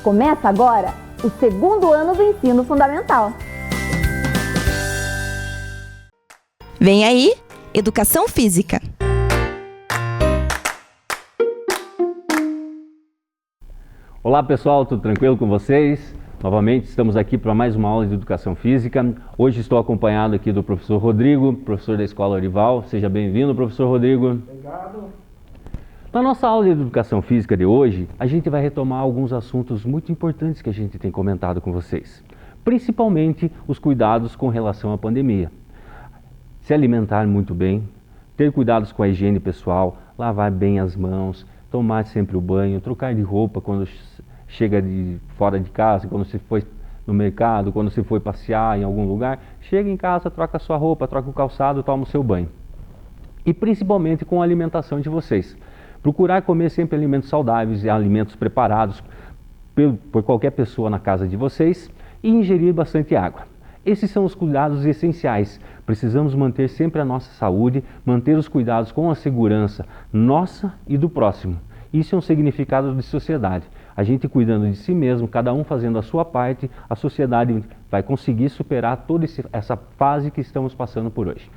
Começa agora o segundo ano do ensino fundamental. Vem aí, Educação Física. Olá pessoal, tudo tranquilo com vocês? Novamente estamos aqui para mais uma aula de Educação Física. Hoje estou acompanhado aqui do professor Rodrigo, professor da Escola Orival. Seja bem-vindo, professor Rodrigo. Obrigado. Na nossa aula de Educação Física de hoje, a gente vai retomar alguns assuntos muito importantes que a gente tem comentado com vocês. Principalmente os cuidados com relação à pandemia. Se alimentar muito bem, ter cuidados com a higiene pessoal, lavar bem as mãos, tomar sempre o banho, trocar de roupa quando chega de fora de casa, quando você foi no mercado, quando você foi passear em algum lugar, chega em casa, troca a sua roupa, troca o calçado, toma o seu banho. E principalmente com a alimentação de vocês. Procurar comer sempre alimentos saudáveis e alimentos preparados por qualquer pessoa na casa de vocês e ingerir bastante água. Esses são os cuidados essenciais. Precisamos manter sempre a nossa saúde, manter os cuidados com a segurança nossa e do próximo. Isso é um significado de sociedade. A gente cuidando de si mesmo, cada um fazendo a sua parte, a sociedade vai conseguir superar toda essa fase que estamos passando por hoje.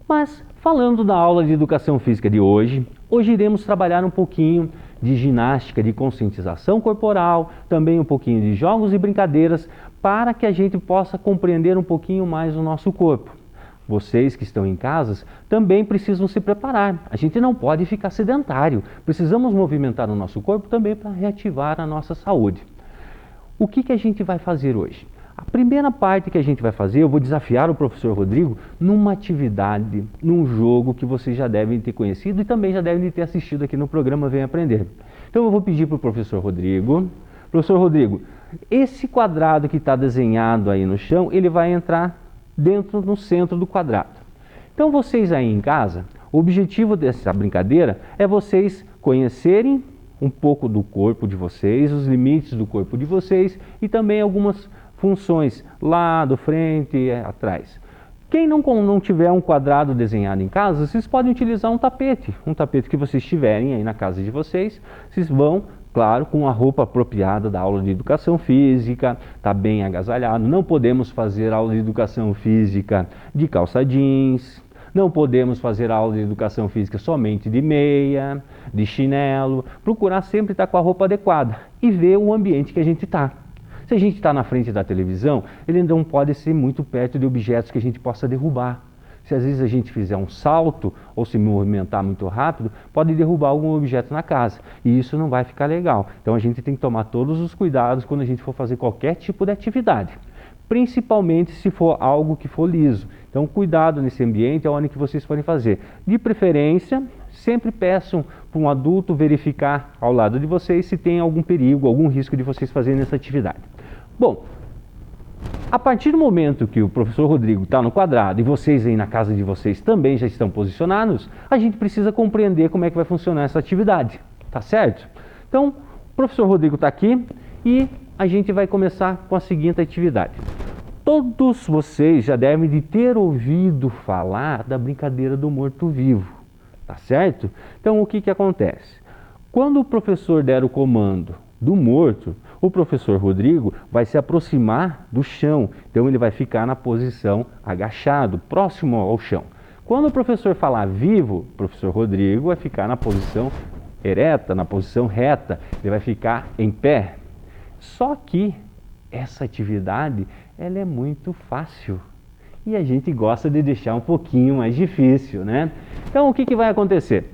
Mas, falando da aula de Educação Física de hoje iremos trabalhar um pouquinho de ginástica, de conscientização corporal, também um pouquinho de jogos e brincadeiras, para que a gente possa compreender um pouquinho mais o nosso corpo. Vocês que estão em casa também precisam se preparar. A gente não pode ficar sedentário. Precisamos movimentar o nosso corpo também para reativar a nossa saúde. O que a gente vai fazer hoje? A primeira parte que a gente vai fazer, eu vou desafiar o professor Rodrigo numa atividade, num jogo que vocês já devem ter conhecido e também já devem ter assistido aqui no programa Vem Aprender. Então eu vou pedir para o professor Rodrigo, esse quadrado que está desenhado aí no chão, ele vai entrar no centro do quadrado. Então vocês aí em casa, o objetivo dessa brincadeira é vocês conhecerem um pouco do corpo de vocês, os limites do corpo de vocês e também algumas funções, lado, frente, atrás. Quem não tiver um quadrado desenhado em casa, vocês podem utilizar um tapete que vocês tiverem aí na casa de vocês. Vocês vão, claro, com a roupa apropriada da aula de Educação Física, tá bem agasalhado. Não podemos fazer aula de Educação Física de calça jeans, não podemos fazer aula de Educação Física somente de meia, de chinelo. Procurar sempre estar com a roupa adequada e ver o ambiente que a gente está. Se a gente está na frente da televisão, ele não pode ser muito perto de objetos que a gente possa derrubar. Se às vezes a gente fizer um salto ou se movimentar muito rápido, pode derrubar algum objeto na casa. E isso não vai ficar legal. Então a gente tem que tomar todos os cuidados quando a gente for fazer qualquer tipo de atividade. Principalmente se for algo que for liso. Então cuidado nesse ambiente, é onde que vocês podem fazer. De preferência, sempre peçam para um adulto verificar ao lado de vocês se tem algum perigo, algum risco de vocês fazerem essa atividade. Bom, a partir do momento que o professor Rodrigo está no quadrado e vocês aí na casa de vocês também já estão posicionados, a gente precisa compreender como é que vai funcionar essa atividade, tá certo? Então, o professor Rodrigo está aqui e a gente vai começar com a seguinte atividade. Todos vocês já devem de ter ouvido falar da brincadeira do morto-vivo, tá certo? Então, o que acontece? Quando o professor der o comando do morto, o professor Rodrigo vai se aproximar do chão, então ele vai ficar na posição agachado, próximo ao chão. Quando o professor falar vivo, o professor Rodrigo vai ficar na posição ereta, na posição reta, ele vai ficar em pé. Só que essa atividade, ela é muito fácil e a gente gosta de deixar um pouquinho mais difícil, né? Então o que vai acontecer?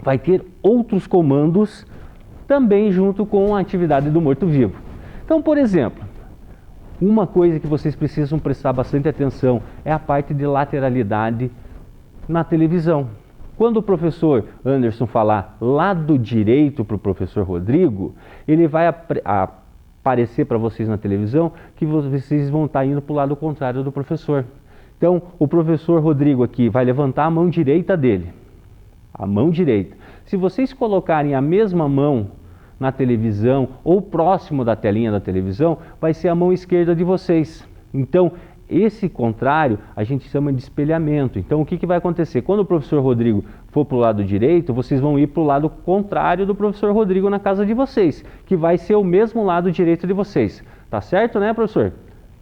Vai ter outros comandos também junto com a atividade do morto-vivo. Então, por exemplo, uma coisa que vocês precisam prestar bastante atenção é a parte de lateralidade na televisão. Quando o professor Anderson falar lado direito para o professor Rodrigo, ele vai aparecer para vocês na televisão que vocês vão estar indo para o lado contrário do professor. Então, o professor Rodrigo aqui vai levantar a mão direita dele. A mão direita. Se vocês colocarem a mesma mão na televisão ou próximo da telinha da televisão, vai ser a mão esquerda de vocês. Então, esse contrário a gente chama de espelhamento. Então o que vai acontecer? Quando o professor Rodrigo for para o lado direito, vocês vão ir para o lado contrário do professor Rodrigo na casa de vocês, que vai ser o mesmo lado direito de vocês. Tá certo, né, professor?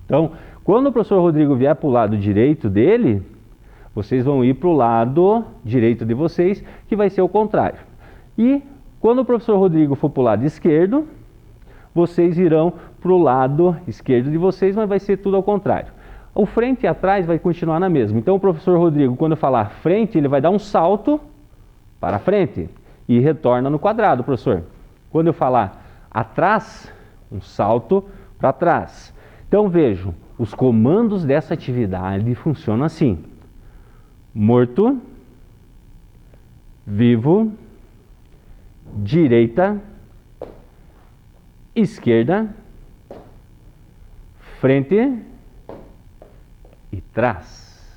Então, quando o professor Rodrigo vier para o lado direito dele, vocês vão ir para o lado direito de vocês, que vai ser o contrário. E quando o professor Rodrigo for para o lado esquerdo, vocês irão para o lado esquerdo de vocês, mas vai ser tudo ao contrário. O frente e atrás vai continuar na mesma. Então o professor Rodrigo, quando falar frente, ele vai dar um salto para frente e retorna no quadrado, professor. Quando eu falar atrás, um salto para trás. Então vejam, os comandos dessa atividade funcionam assim: morto, vivo, direita, esquerda, frente e trás.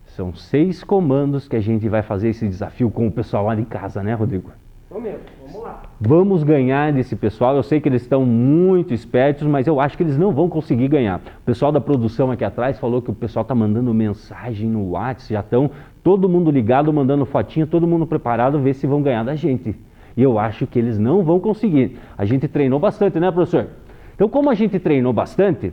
São 6 comandos que a gente vai fazer esse desafio com o pessoal lá de casa, né, Rodrigo? Vamos lá. Vamos ganhar desse pessoal. Eu sei que eles estão muito espertos, mas eu acho que eles não vão conseguir ganhar. O pessoal da produção aqui atrás falou que o pessoal está mandando mensagem no WhatsApp, já estão todo mundo ligado, mandando fotinha, todo mundo preparado, ver se vão ganhar da gente. E eu acho que eles não vão conseguir. A gente treinou bastante, né, professor? Então, como a gente treinou bastante,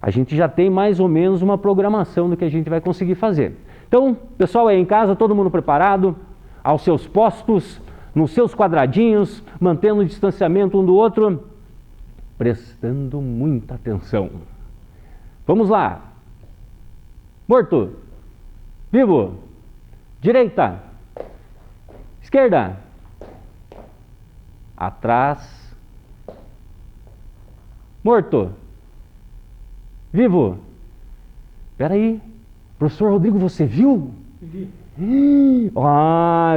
a gente já tem mais ou menos uma programação do que a gente vai conseguir fazer. Então, pessoal aí em casa, todo mundo preparado, aos seus postos, nos seus quadradinhos, mantendo o distanciamento um do outro, prestando muita atenção. Vamos lá. Morto, vivo, direita, esquerda, atrás, morto, vivo. Espera aí, professor Rodrigo, você viu? Vi.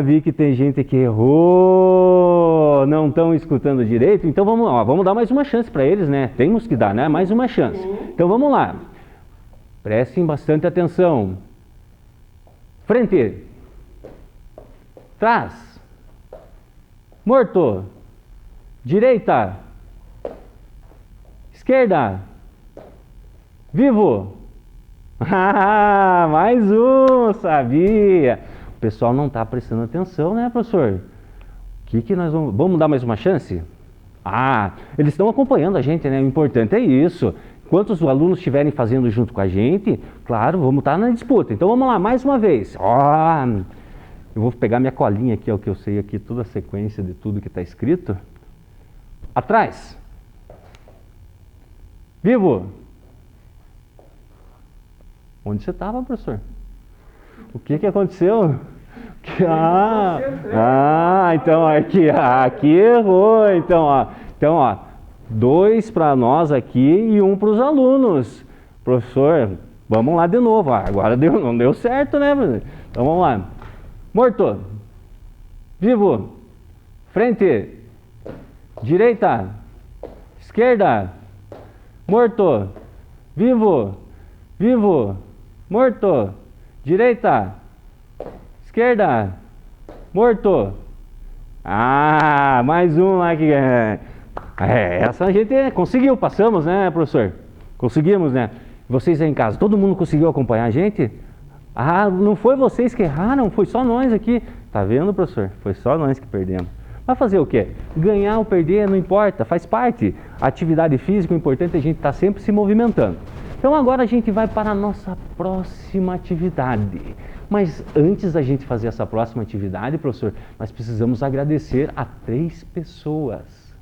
Vi que tem gente que errou, não estão escutando direito, então vamos dar mais uma chance para eles, né? Temos que dar, né? Mais uma chance. Então vamos lá, prestem bastante atenção. Frente, trás, morto, direita, esquerda, vivo. Mais um, sabia? O pessoal não está prestando atenção, né, professor? O que nós vamos dar mais uma chance? Eles estão acompanhando a gente, né? O importante é isso. Enquanto os alunos estiverem fazendo junto com a gente, claro, vamos estar na disputa. Então vamos lá, mais uma vez. Eu vou pegar minha colinha aqui, é o que eu sei aqui, toda a sequência de tudo que está escrito. Atrás. Vivo. Onde você estava, professor? O que aconteceu? Então aqui errou. Então, 2 para nós aqui e 1 para os alunos. Professor, vamos lá de novo. Agora não deu certo, né? Então vamos lá. Morto, vivo, frente, direita, esquerda, morto, vivo, morto, direita, esquerda, morto. Mais um lá que essa a gente conseguiu, passamos, né, professor? Conseguimos, né? Vocês aí em casa, todo mundo conseguiu acompanhar a gente? Não foi vocês que erraram, foi só nós aqui. Tá vendo, professor? Foi só nós que perdemos. Vai fazer o quê? Ganhar ou perder não importa, faz parte. A atividade física, o importante é a gente estar sempre se movimentando. Então agora a gente vai para a nossa próxima atividade. Mas antes da gente fazer essa próxima atividade, professor, nós precisamos agradecer a 3 pessoas.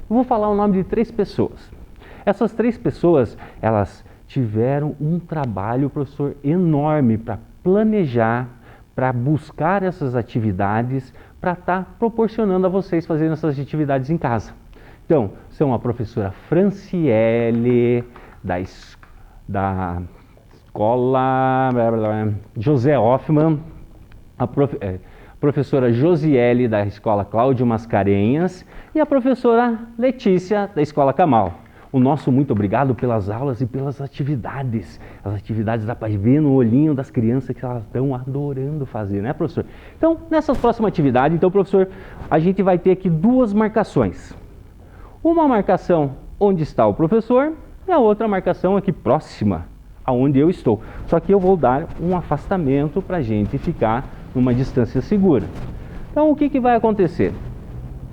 Eu vou falar o nome de 3 pessoas. Essas 3 pessoas, elas tiveram um trabalho, professor, enorme para planejar, para buscar essas atividades, para estar proporcionando a vocês fazerem essas atividades em casa. Então, são a professora Franciele, da escola José Hoffman, a professora Josiele, da escola Cláudio Mascarenhas, e a professora Letícia, da escola Camal. O nosso muito obrigado pelas aulas e pelas atividades. As atividades dá para ver no olhinho das crianças que elas estão adorando fazer, né, professor? Então, nessa próxima atividade, professor, a gente vai ter aqui 2 marcações. Uma marcação onde está o professor e a outra marcação aqui próxima aonde eu estou. Só que eu vou dar um afastamento para a gente ficar numa distância segura. Então o que vai acontecer?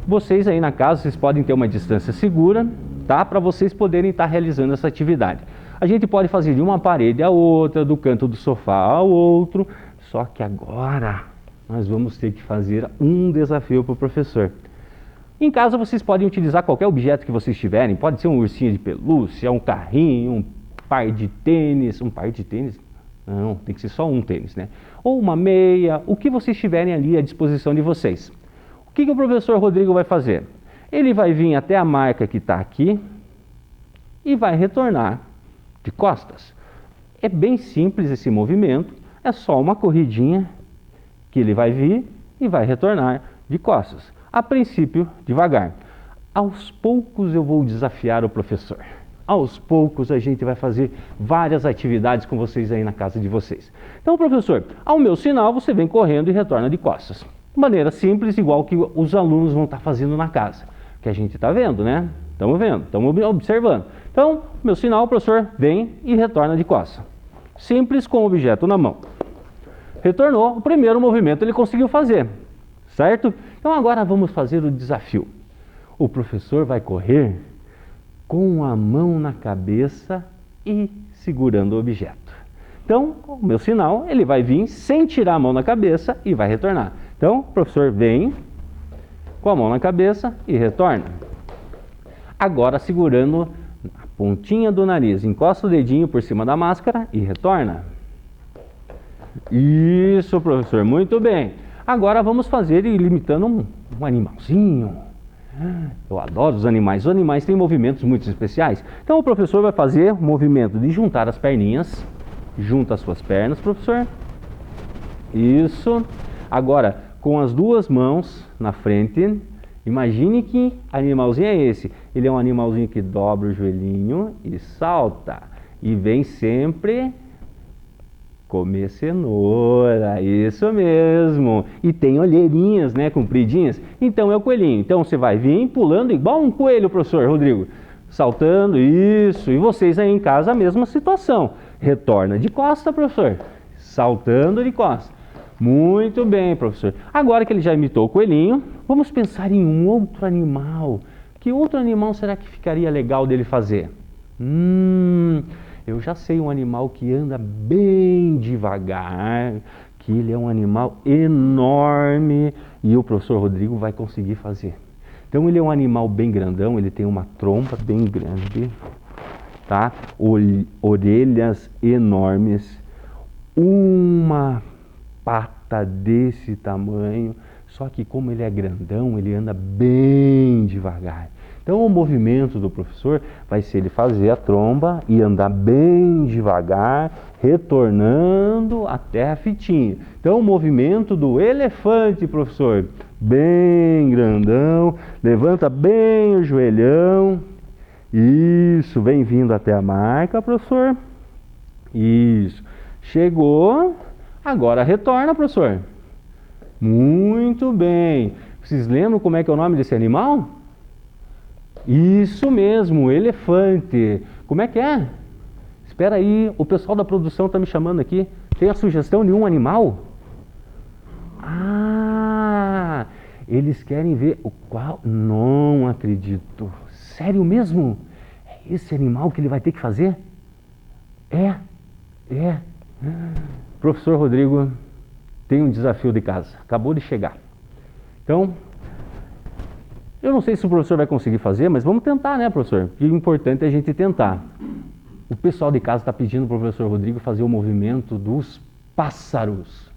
Vocês aí na casa, vocês podem ter uma distância segura, tá? Para vocês poderem estar realizando essa atividade. A gente pode fazer de uma parede a outra, do canto do sofá ao outro, só que agora nós vamos ter que fazer um desafio para o professor. Em casa vocês podem utilizar qualquer objeto que vocês tiverem, pode ser um ursinho de pelúcia, um carrinho, um par de tênis, não, tem que ser só um tênis, né? Ou uma meia, o que vocês tiverem ali à disposição de vocês. O que o professor Rodrigo vai fazer? Ele vai vir até a marca que está aqui e vai retornar de costas. É bem simples esse movimento, é só uma corridinha que ele vai vir e vai retornar de costas. A princípio, devagar. Aos poucos eu vou desafiar o professor. Aos poucos a gente vai fazer várias atividades com vocês aí na casa de vocês. Então, professor, ao meu sinal você vem correndo e retorna de costas. De maneira simples, igual que os alunos vão estar fazendo na casa. Que a gente está vendo, né? Estamos vendo, estamos observando. Então, meu sinal, o professor vem e retorna de costas. Simples, com o objeto na mão. Retornou, o primeiro movimento ele conseguiu fazer, certo? Então agora vamos fazer o desafio. O professor vai correr com a mão na cabeça e segurando o objeto. Então, o meu sinal, ele vai vir sem tirar a mão na cabeça e vai retornar. Então, o professor vem com a mão na cabeça e retorna. Agora segurando a pontinha do nariz, encosta o dedinho por cima da máscara e retorna. Isso, professor, muito bem. Agora vamos fazer imitando um animalzinho. Eu adoro os animais têm movimentos muito especiais. Então o professor vai fazer o movimento de juntar as perninhas. Junta as suas pernas, professor. Isso. Agora, com as duas mãos na frente, imagine que animalzinho é esse. Ele é um animalzinho que dobra o joelhinho e salta. E vem sempre comer cenoura, isso mesmo. E tem olheirinhas, né, compridinhas. Então é o coelhinho. Então você vai vir pulando igual um coelho, professor Rodrigo. Saltando, isso. E vocês aí em casa a mesma situação. Retorna de costa, professor. Saltando de costa. Muito bem, professor. Agora que ele já imitou o coelhinho, vamos pensar em um outro animal. Que outro animal será que ficaria legal dele fazer? Eu já sei um animal que anda bem devagar, que ele é um animal enorme e o professor Rodrigo vai conseguir fazer. Então ele é um animal bem grandão, ele tem uma tromba bem grande, tá? Orelhas enormes, uma pata desse tamanho, só que como ele é grandão, ele anda bem devagar. Então o movimento do professor vai ser ele fazer a tromba e andar bem devagar, retornando até a fitinha. Então o movimento do elefante, professor, bem grandão, levanta bem o joelhão. Isso, vem vindo até a marca, professor. Isso, chegou, agora retorna, professor. Muito bem. Vocês lembram como é que é o nome desse animal? Isso mesmo, elefante. Como é que é? Espera aí, o pessoal da produção está me chamando aqui. Tem a sugestão de um animal? Ah, eles querem ver o qual? Não acredito. Sério mesmo? É esse animal que ele vai ter que fazer? É. Professor Rodrigo tem um desafio de casa. Acabou de chegar. Então, eu não sei se o professor vai conseguir fazer, mas vamos tentar, né, professor? O importante é a gente tentar. O pessoal de casa está pedindo para o professor Rodrigo fazer o movimento dos pássaros.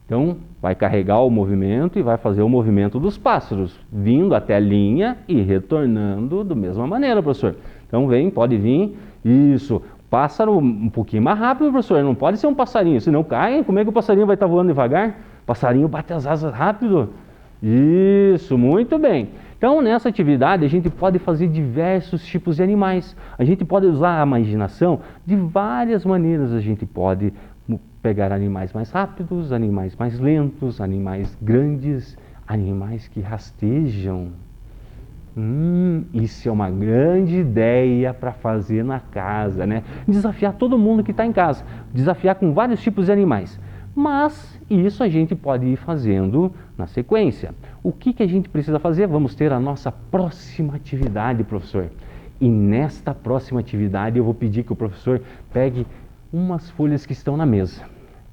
Então, vai carregar o movimento e vai fazer o movimento dos pássaros, vindo até a linha e retornando da mesma maneira, professor. Então, pode vir. Isso. Pássaro um pouquinho mais rápido, professor. Não pode ser um passarinho, senão cai. Como é que o passarinho vai estar voando devagar? O passarinho bate as asas rápido. Isso, muito bem. Então, nessa atividade, a gente pode fazer diversos tipos de animais. A gente pode usar a imaginação de várias maneiras. A gente pode pegar animais mais rápidos, animais mais lentos, animais grandes, animais que rastejam. Isso é uma grande ideia para fazer na casa, né? Desafiar todo mundo que está em casa, desafiar com vários tipos de animais. Mas isso a gente pode ir fazendo na sequência. O que a gente precisa fazer? Vamos ter a nossa próxima atividade, professor. E nesta próxima atividade eu vou pedir que o professor pegue umas folhas que estão na mesa.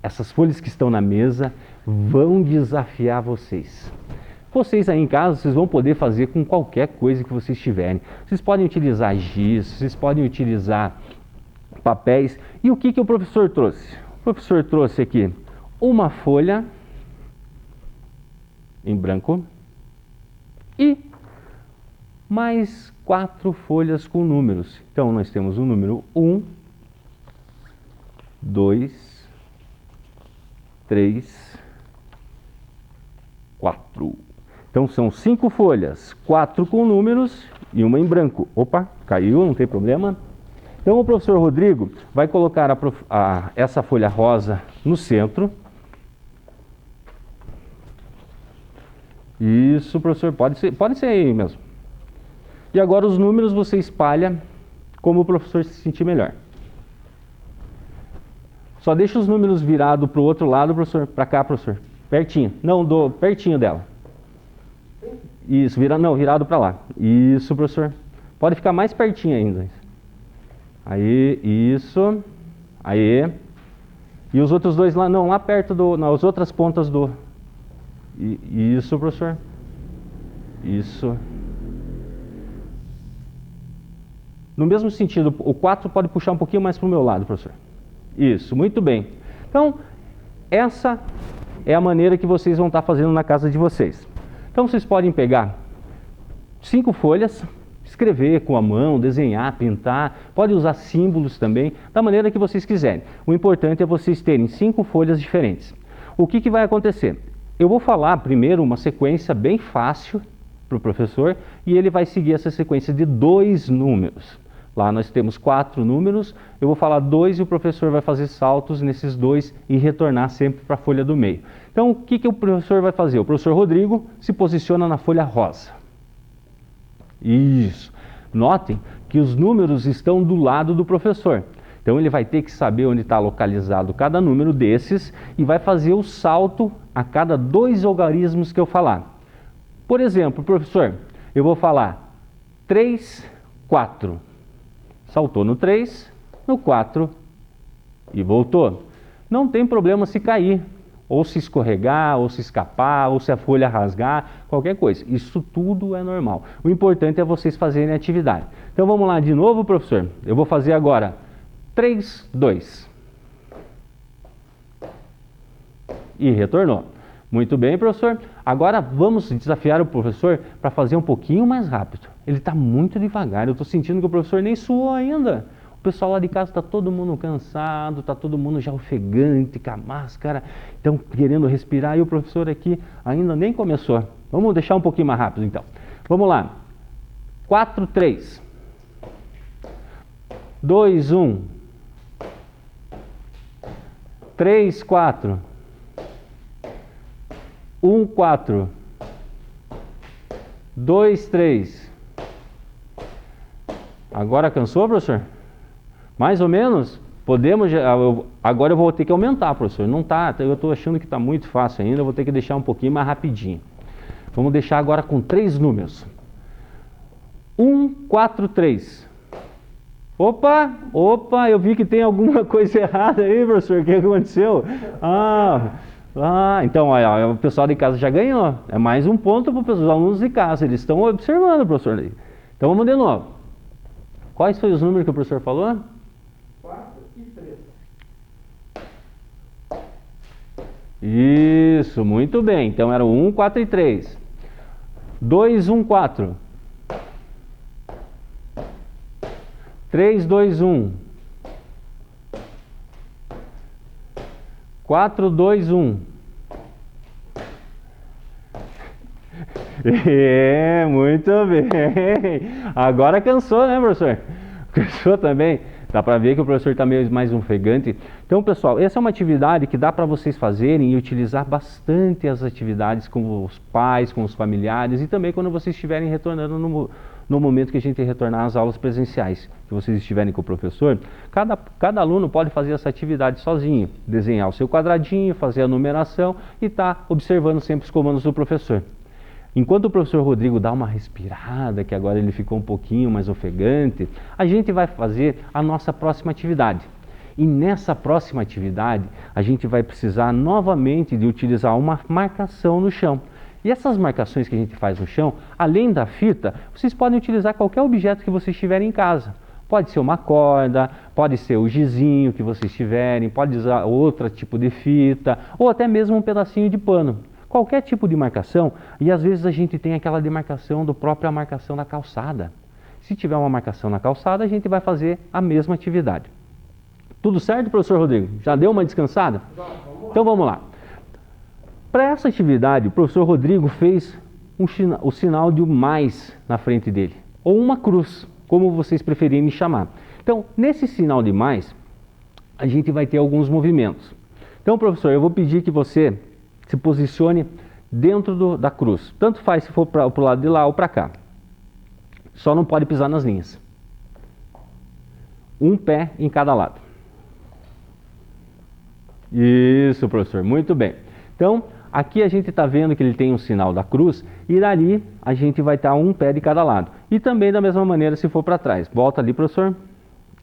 Essas folhas que estão na mesa vão desafiar vocês. Vocês aí em casa, vocês vão poder fazer com qualquer coisa que vocês tiverem. Vocês podem utilizar giz, vocês podem utilizar papéis. E o que o professor trouxe? O professor trouxe aqui uma folha em branco e mais 4 folhas com números. Então, nós temos o número 1, 2, 3, 4. Então são 5 folhas, 4 com números e uma em branco. Opa, caiu, não tem problema. Então o professor Rodrigo vai colocar essa folha rosa no centro. Isso, professor, pode ser aí mesmo. E agora os números você espalha como o professor se sentir melhor. Só deixa os números virados para o outro lado, professor, para cá, professor. Pertinho, não, pertinho dela. Isso, virado para lá. Isso, professor. Pode ficar mais pertinho ainda. Aí, isso. Aí. E os outros dois lá, não, lá perto nas outras pontas do... Isso, professor. Isso. No mesmo sentido, o 4 pode puxar um pouquinho mais para o meu lado, professor. Isso, muito bem. Então, essa é a maneira que vocês vão estar fazendo na casa de vocês. Então vocês podem pegar 5 folhas, escrever com a mão, desenhar, pintar, pode usar símbolos também, da maneira que vocês quiserem. O importante é vocês terem 5 folhas diferentes. O que vai acontecer? Eu vou falar primeiro uma sequência bem fácil para o professor e ele vai seguir essa sequência de 2 números. Lá nós temos 4 números, eu vou falar 2 e o professor vai fazer saltos nesses 2 e retornar sempre para a folha do meio. Então, o que o professor vai fazer? O professor Rodrigo se posiciona na folha rosa. Isso. Notem que os números estão do lado do professor. Então, ele vai ter que saber onde está localizado cada número desses e vai fazer o salto a cada 2 algarismos que eu falar. Por exemplo, professor, eu vou falar 3, 4. Saltou no 3, no 4 e voltou. Não tem problema se cair, ou se escorregar, ou se escapar, ou se a folha rasgar, qualquer coisa. Isso tudo é normal. O importante é vocês fazerem a atividade. Então vamos lá de novo, professor. Eu vou fazer agora 3, 2. E retornou. Muito bem, professor. Agora vamos desafiar o professor para fazer um pouquinho mais rápido. Ele está muito devagar. Eu estou sentindo que o professor nem suou ainda. O pessoal lá de casa está todo mundo cansado, está todo mundo já ofegante, com a máscara, estão querendo respirar e o professor aqui ainda nem começou. Vamos deixar um pouquinho mais rápido então. Vamos lá. 4, 3. 2, 1. 3, 4. 1, 4. 2, 3. Agora cansou, professor? Mais ou menos? Podemos, agora eu vou ter que aumentar, professor. Não tá, eu estou achando que está muito fácil ainda, eu vou ter que deixar um pouquinho mais rapidinho. Vamos deixar agora com 3 números. 1, 4, 3. Opa, eu vi que tem alguma coisa errada aí, professor. O que aconteceu? Então, olha, o pessoal de casa já ganhou. É mais um ponto para os alunos de casa. Eles estão observando, professor. Então, vamos de novo. Quais foram os números que o professor falou? 4 e 3. Isso, muito bem. Então, era 1, 4 e 3. 2, 1, 4. 3, 2, 1. 4, 2, 1. Muito bem. Agora cansou, né, professor? Cansou também. Dá para ver que o professor está meio mais ofegante. Então, pessoal, essa é uma atividade que dá para vocês fazerem e utilizar bastante as atividades com os pais, com os familiares e também quando vocês estiverem retornando no momento que a gente retornar às aulas presenciais, que vocês estiverem com o professor. Cada aluno pode fazer essa atividade sozinho, desenhar o seu quadradinho, fazer a numeração e estar observando sempre os comandos do professor. Enquanto o professor Rodrigo dá uma respirada, que agora ele ficou um pouquinho mais ofegante, a gente vai fazer a nossa próxima atividade. E nessa próxima atividade, a gente vai precisar novamente de utilizar uma marcação no chão. E essas marcações que a gente faz no chão, além da fita, vocês podem utilizar qualquer objeto que vocês tiverem em casa. Pode ser uma corda, pode ser o gizinho que vocês tiverem, pode usar outro tipo de fita, ou até mesmo um pedacinho de pano. Qualquer tipo de marcação, e às vezes a gente tem aquela demarcação da própria marcação da calçada. Se tiver uma marcação na calçada, a gente vai fazer a mesma atividade. Tudo certo, professor Rodrigo? Já deu uma descansada? Então vamos lá. Para essa atividade, o professor Rodrigo fez o sinal de um mais na frente dele, ou uma cruz, como vocês preferirem chamar. Então, nesse sinal de mais, a gente vai ter alguns movimentos. Então, professor, eu vou pedir que você se posicione dentro da cruz. Tanto faz se for para o lado de lá ou para cá. Só não pode pisar nas linhas. Um pé em cada lado. Isso, professor, muito bem. Então, aqui a gente está vendo que ele tem um sinal da cruz e dali a gente vai estar um pé de cada lado. E também da mesma maneira se for para trás. Volta ali, professor.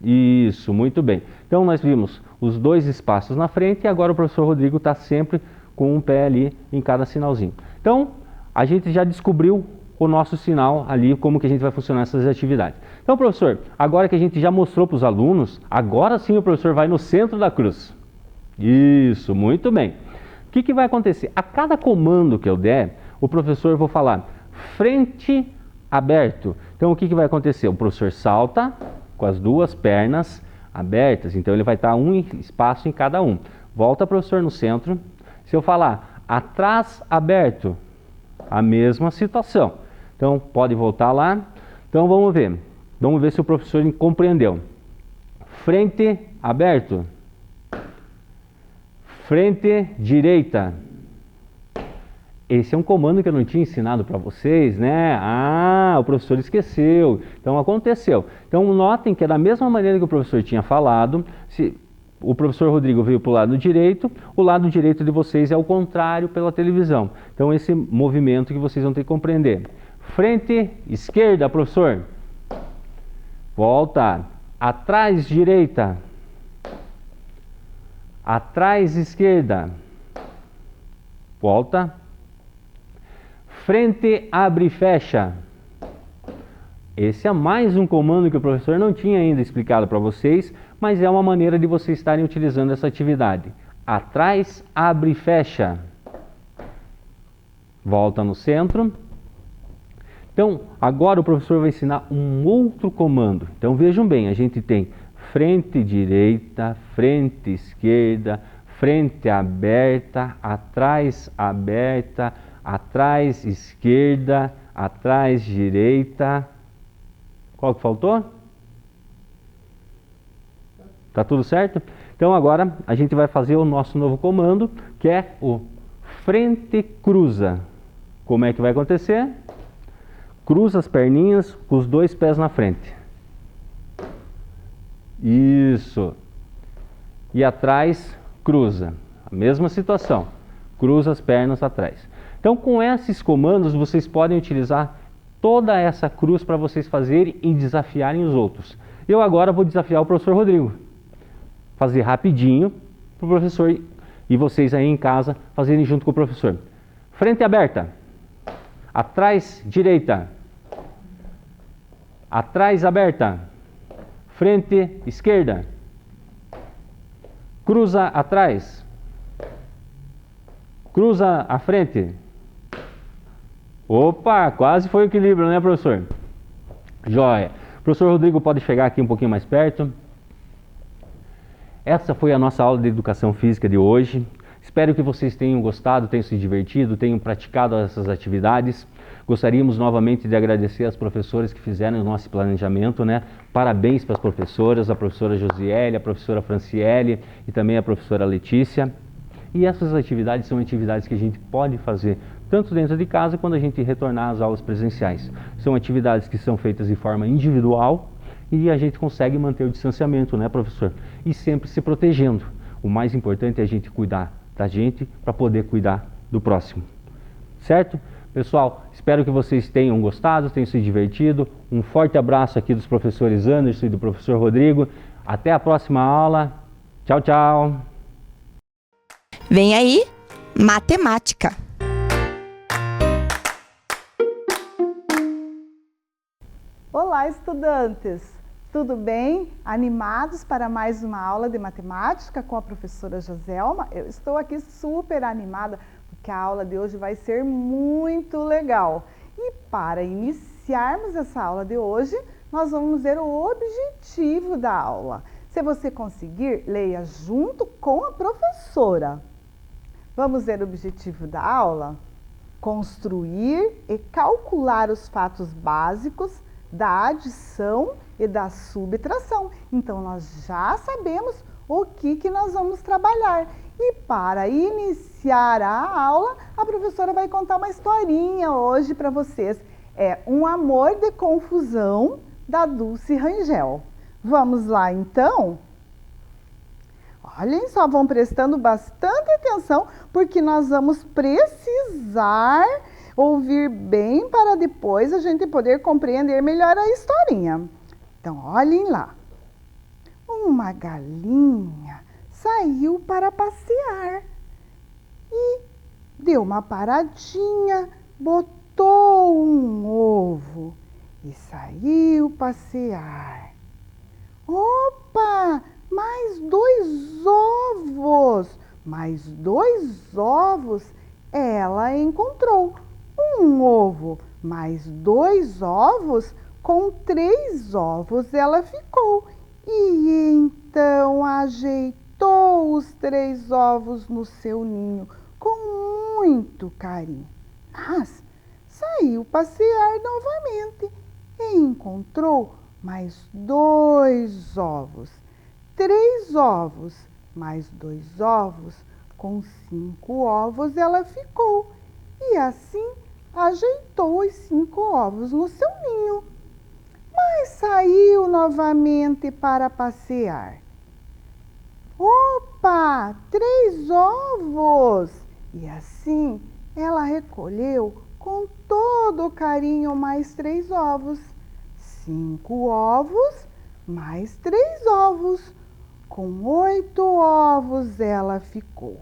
Isso, muito bem. Então, nós vimos os dois espaços na frente e agora o professor Rodrigo está sempre com um pé ali em cada sinalzinho. Então, a gente já descobriu o nosso sinal ali, como que a gente vai funcionar essas atividades. Então, professor, agora que a gente já mostrou para os alunos, agora sim o professor vai no centro da cruz. Isso, muito bem. O que vai acontecer? A cada comando que eu der, o professor vai falar frente aberto. Então, o que vai acontecer? O professor salta com as duas pernas abertas, então ele vai estar um espaço em cada um. Volta, professor, no centro. Se eu falar atrás aberto, a mesma situação. Então, pode voltar lá. Então, vamos ver. Vamos ver se o professor compreendeu. Frente aberto. Frente direita. Esse é um comando que eu não tinha ensinado para vocês, né? Ah, o professor esqueceu. Então, aconteceu. Então, notem que é da mesma maneira que o professor tinha falado. O professor Rodrigo veio para o lado direito, o lado direito de vocês é o contrário pela televisão. Então, esse movimento que vocês vão ter que compreender. Frente esquerda, professor. Volta. Atrás direita. Atrás esquerda. Volta. Frente abre e fecha. Esse é mais um comando que o professor não tinha ainda explicado para vocês, mas é uma maneira de vocês estarem utilizando essa atividade. Atrás, abre e fecha. Volta no centro. Então, agora o professor vai ensinar um outro comando. Então, vejam bem, a gente tem frente direita, frente esquerda, frente aberta, atrás aberta, atrás esquerda, atrás direita. Qual que faltou? Tá tudo certo? Então agora a gente vai fazer o nosso novo comando, que é o frente cruza. Como é que vai acontecer? Cruza as perninhas com os dois pés na frente. Isso. E atrás cruza. A mesma situação. Cruza as pernas atrás. Então com esses comandos vocês podem utilizar toda essa cruz para vocês fazerem e desafiarem os outros. Eu agora vou desafiar o professor Rodrigo. Fazer rapidinho para o professor e vocês aí em casa fazerem junto com o professor. Frente aberta. Atrás direita. Atrás aberta. Frente esquerda. Cruza atrás. Cruza à frente. Opa, quase foi o equilíbrio, né, professor? Joia. O professor Rodrigo pode chegar aqui um pouquinho mais perto. Essa foi a nossa aula de Educação Física de hoje. Espero que vocês tenham gostado, tenham se divertido, tenham praticado essas atividades. Gostaríamos novamente de agradecer às professoras que fizeram o nosso planejamento, né? Parabéns para as professoras, a professora Josiele, a professora Franciele e também a professora Letícia. E essas atividades são atividades que a gente pode fazer tanto dentro de casa quando a gente retornar às aulas presenciais. São atividades que são feitas de forma individual e a gente consegue manter o distanciamento, né, professor? E sempre se protegendo. O mais importante é a gente cuidar da gente para poder cuidar do próximo. Certo? Pessoal, espero que vocês tenham gostado, tenham se divertido. Um forte abraço aqui dos professores Anderson e do professor Rodrigo. Até a próxima aula. Tchau, tchau. Vem aí, matemática. Olá, estudantes! Tudo bem? Animados para mais uma aula de matemática com a professora Joselma? Eu estou aqui super animada porque a aula de hoje vai ser muito legal. E para iniciarmos essa aula de hoje, nós vamos ver o objetivo da aula. Se você conseguir, leia junto com a professora. Vamos ver o objetivo da aula? Construir e calcular os fatos básicos da adição e da subtração. Então, nós já sabemos o que nós vamos trabalhar. E para iniciar a aula, a professora vai contar uma historinha hoje para vocês. É Um Amor de Confusão, da Dulce Rangel. Vamos lá, então? Olhem só, vão prestando bastante atenção, porque nós vamos precisar ouvir bem para depois a gente poder compreender melhor a historinha. Então, olhem lá. Uma galinha saiu para passear e deu uma paradinha, botou um ovo e saiu passear. Opa! Mais 2 ovos! Mais 2 ovos ela encontrou. Um ovo mais 2 ovos, com 3 ovos ela ficou. E então ajeitou os 3 ovos no seu ninho com muito carinho. Mas saiu passear novamente e encontrou mais 2 ovos. 3 ovos mais 2 ovos, com 5 ovos ela ficou. E assim ajeitou os 5 ovos no seu ninho. Mas saiu novamente para passear. Opa! 3 ovos! E assim ela recolheu com todo o carinho mais 3 ovos. 5 ovos mais 3 ovos. Com 8 ovos ela ficou.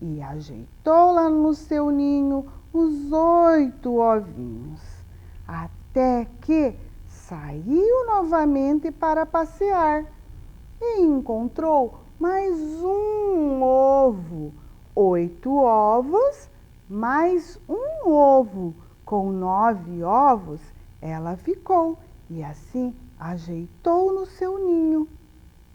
E ajeitou lá no seu ninho os 8 ovinhos. Até que saiu novamente para passear e encontrou mais um ovo. 8 ovos mais um ovo. Com 9 ovos ela ficou e assim ajeitou no seu ninho.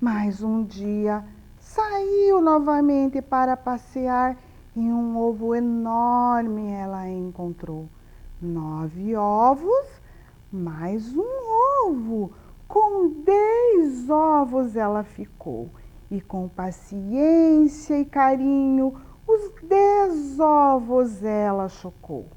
Mais um dia saiu novamente para passear e um ovo enorme ela encontrou. 9 ovos mais um ovo. Com 10 ovos ela ficou. E com paciência e carinho, os 10 ovos ela chocou.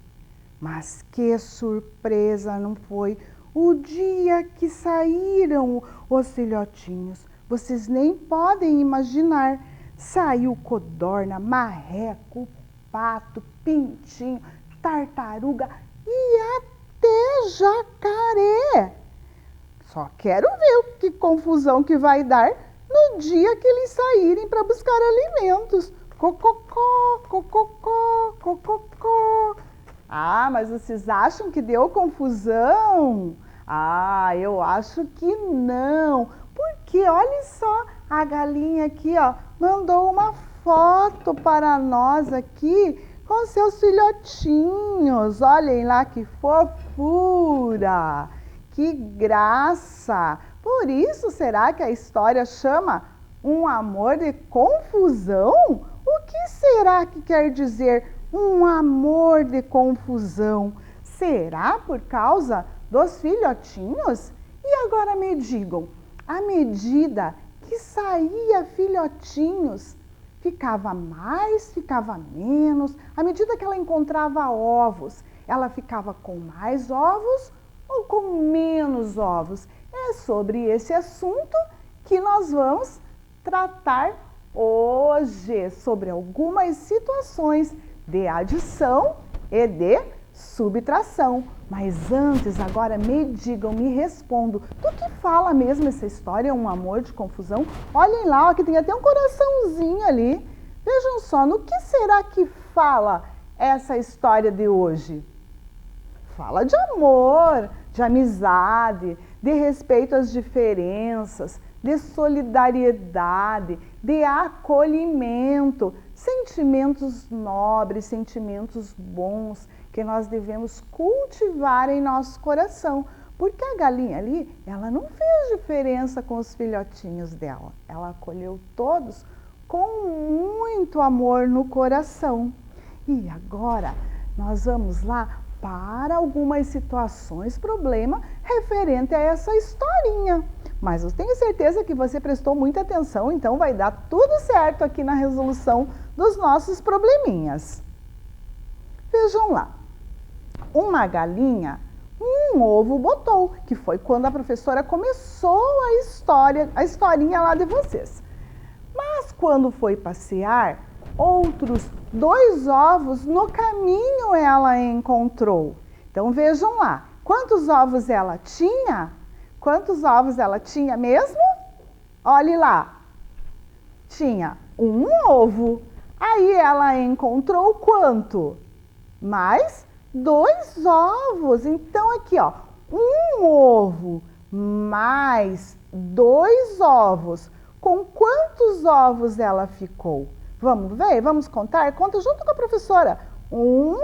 Mas que surpresa não foi o dia que saíram os filhotinhos. Vocês nem podem imaginar. Saiu codorna, marreco, pato, pintinho, tartaruga e até jacaré. Só quero ver que confusão que vai dar no dia que eles saírem para buscar alimentos. Cococó, cococó, cococó. Ah, mas vocês acham que deu confusão? Ah, eu acho que não. Porque olha só, a galinha aqui, ó, mandou uma foto para nós aqui com seus filhotinhos. Olhem lá que fofura, que graça. Por isso, será que a história chama Um Amor de Confusão? O que será que quer dizer um amor de confusão? Será por causa dos filhotinhos? E agora me digam, à medida que saía filhotinhos, ficava mais, ficava menos? À medida que ela encontrava ovos, ela ficava com mais ovos ou com menos ovos? É sobre esse assunto que nós vamos tratar hoje, sobre algumas situações de adição e de subtração. Mas antes, agora me digam, me respondam, do que fala mesmo essa história? É um amor de confusão? Olhem lá, ó, que tem até um coraçãozinho ali. Vejam só, no que será que fala essa história de hoje? Fala de amor, de amizade, de respeito às diferenças, de solidariedade, de acolhimento, sentimentos nobres, sentimentos bons que nós devemos cultivar em nosso coração. Porque a galinha ali, ela não fez diferença com os filhotinhos dela. Ela acolheu todos com muito amor no coração. E agora nós vamos lá para algumas situações, problema referente a essa historinha. Mas eu tenho certeza que você prestou muita atenção, então vai dar tudo certo aqui na resolução dos nossos probleminhas. Vejam lá, uma galinha um ovo botou, que foi quando a professora começou a historinha lá de vocês. Mas quando foi passear, outros 2 ovos no caminho ela encontrou. Então vejam lá, quantos ovos ela tinha? Quantos ovos ela tinha mesmo? Olhe lá, tinha 1 ovo. Aí ela encontrou quanto? Mais 2 ovos. Então aqui, ó, 1 ovo mais 2 ovos. Com quantos ovos ela ficou? Vamos ver? Vamos contar? Conta junto com a professora. 1,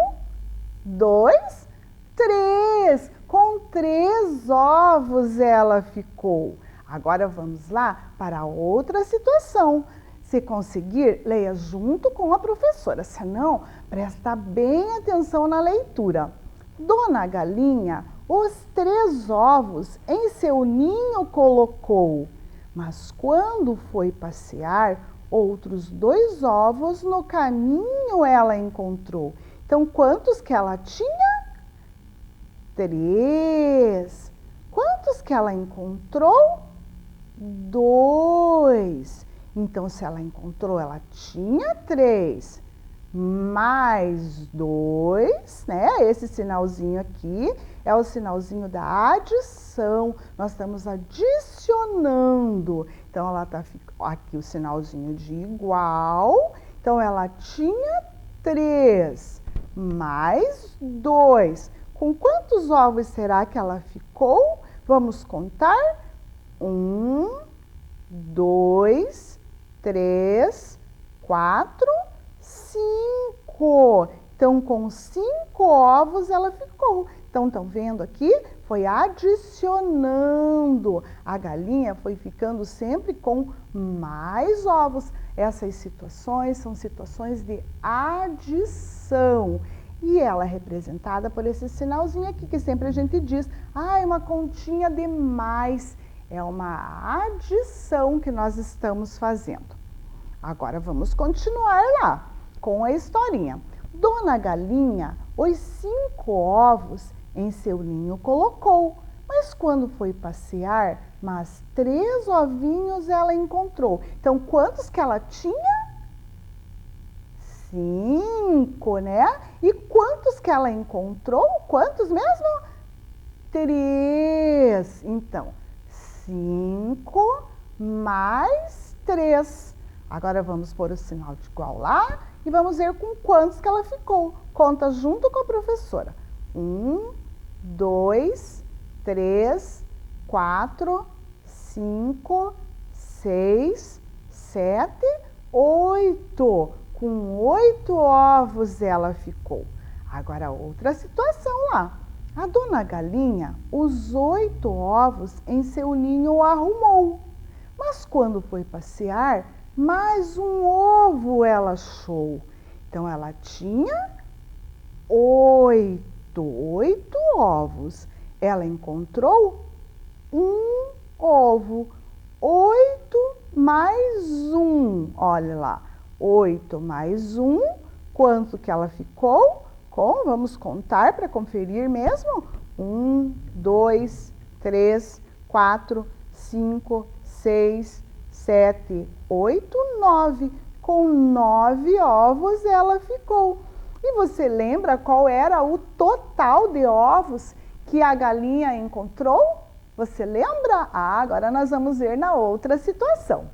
2, 3. Com 3 ovos ela ficou. Agora vamos lá para outra situação. Se conseguir, leia junto com a professora. Se não, presta bem atenção na leitura. Dona Galinha, os 3 ovos em seu ninho colocou, mas quando foi passear, outros 2 ovos no caminho ela encontrou. Então, quantos que ela tinha? 3. Quantos que ela encontrou? 2. Então, se ela encontrou, ela tinha 3. Mais 2, né? Esse sinalzinho aqui é o sinalzinho da adição. Nós estamos adicionando. Então, ela tá aqui o sinalzinho de igual. Então, ela tinha 3 mais 2. Com quantos ovos será que ela ficou? Vamos contar? 1, 2, 3, 4, 5. Então, com 5 ovos ela ficou. Então, estão vendo aqui? Foi adicionando. A galinha foi ficando sempre com mais ovos. Essas situações são situações de adição. E ela é representada por esse sinalzinho aqui, que sempre a gente diz, é uma continha de mais. É uma adição que nós estamos fazendo. Agora vamos continuar lá com a historinha. Dona Galinha, os 5 ovos em seu ninho colocou, mas quando foi passear, mas 3 ovinhos ela encontrou. Então, quantos que ela tinha? 5, né? E quantos que ela encontrou? Quantos mesmo? 3. Então, 5 mais 3. Agora vamos pôr o sinal de igual lá e vamos ver com quantos que ela ficou. Conta junto com a professora. 1, 2, 3, 4, 5, 6, 7, 8. Com 8 ovos ela ficou. Agora outra situação lá. A dona Galinha, os 8 ovos em seu ninho arrumou. Mas quando foi passear, mais um ovo ela achou. Então ela tinha 8. 8 ovos. Ela encontrou um ovo. 8 mais 1. Olha lá. 8 mais 1. Quanto que ela ficou? Vamos contar para conferir mesmo? 1, 2, 3, 4, 5, 6, 7, 8, 9. Com 9 ovos ela ficou. E você lembra qual era o total de ovos que a galinha encontrou? Você lembra? Agora nós vamos ver na outra situação.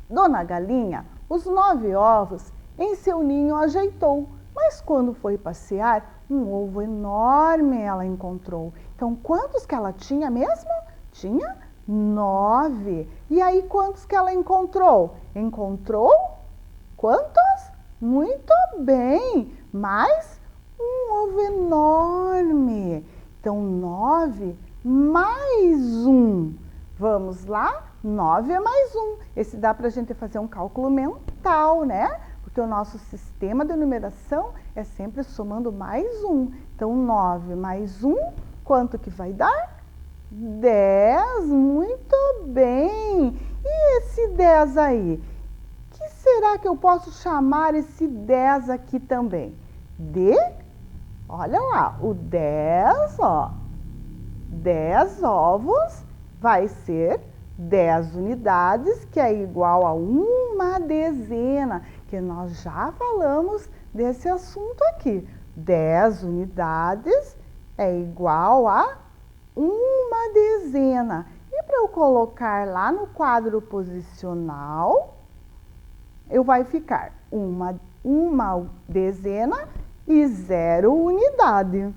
Dona Galinha, os 9 ovos em seu ninho ajeitou, mas quando foi passear, um ovo enorme ela encontrou. Então, quantos que ela tinha mesmo? Tinha 9. E aí, quantos que ela encontrou? Encontrou quantos? Muito bem, mais um ovo enorme. Então, 9 mais 1. Vamos lá? 9 é mais 1. Esse dá para a gente fazer um cálculo mental, né? Porque o nosso sistema de numeração é sempre somando mais 1. Então, 9 mais 1, quanto que vai dar? 10. Muito bem. E esse 10 aí? Que será que eu posso chamar esse 10 aqui também? Olha lá, o 10, ó. 10 ovos vai ser 10 unidades, que é igual a uma dezena, que nós já falamos desse assunto aqui. 10 unidades é igual a uma dezena. E para eu colocar lá no quadro posicional, eu vai ficar uma dezena e 0 unidade.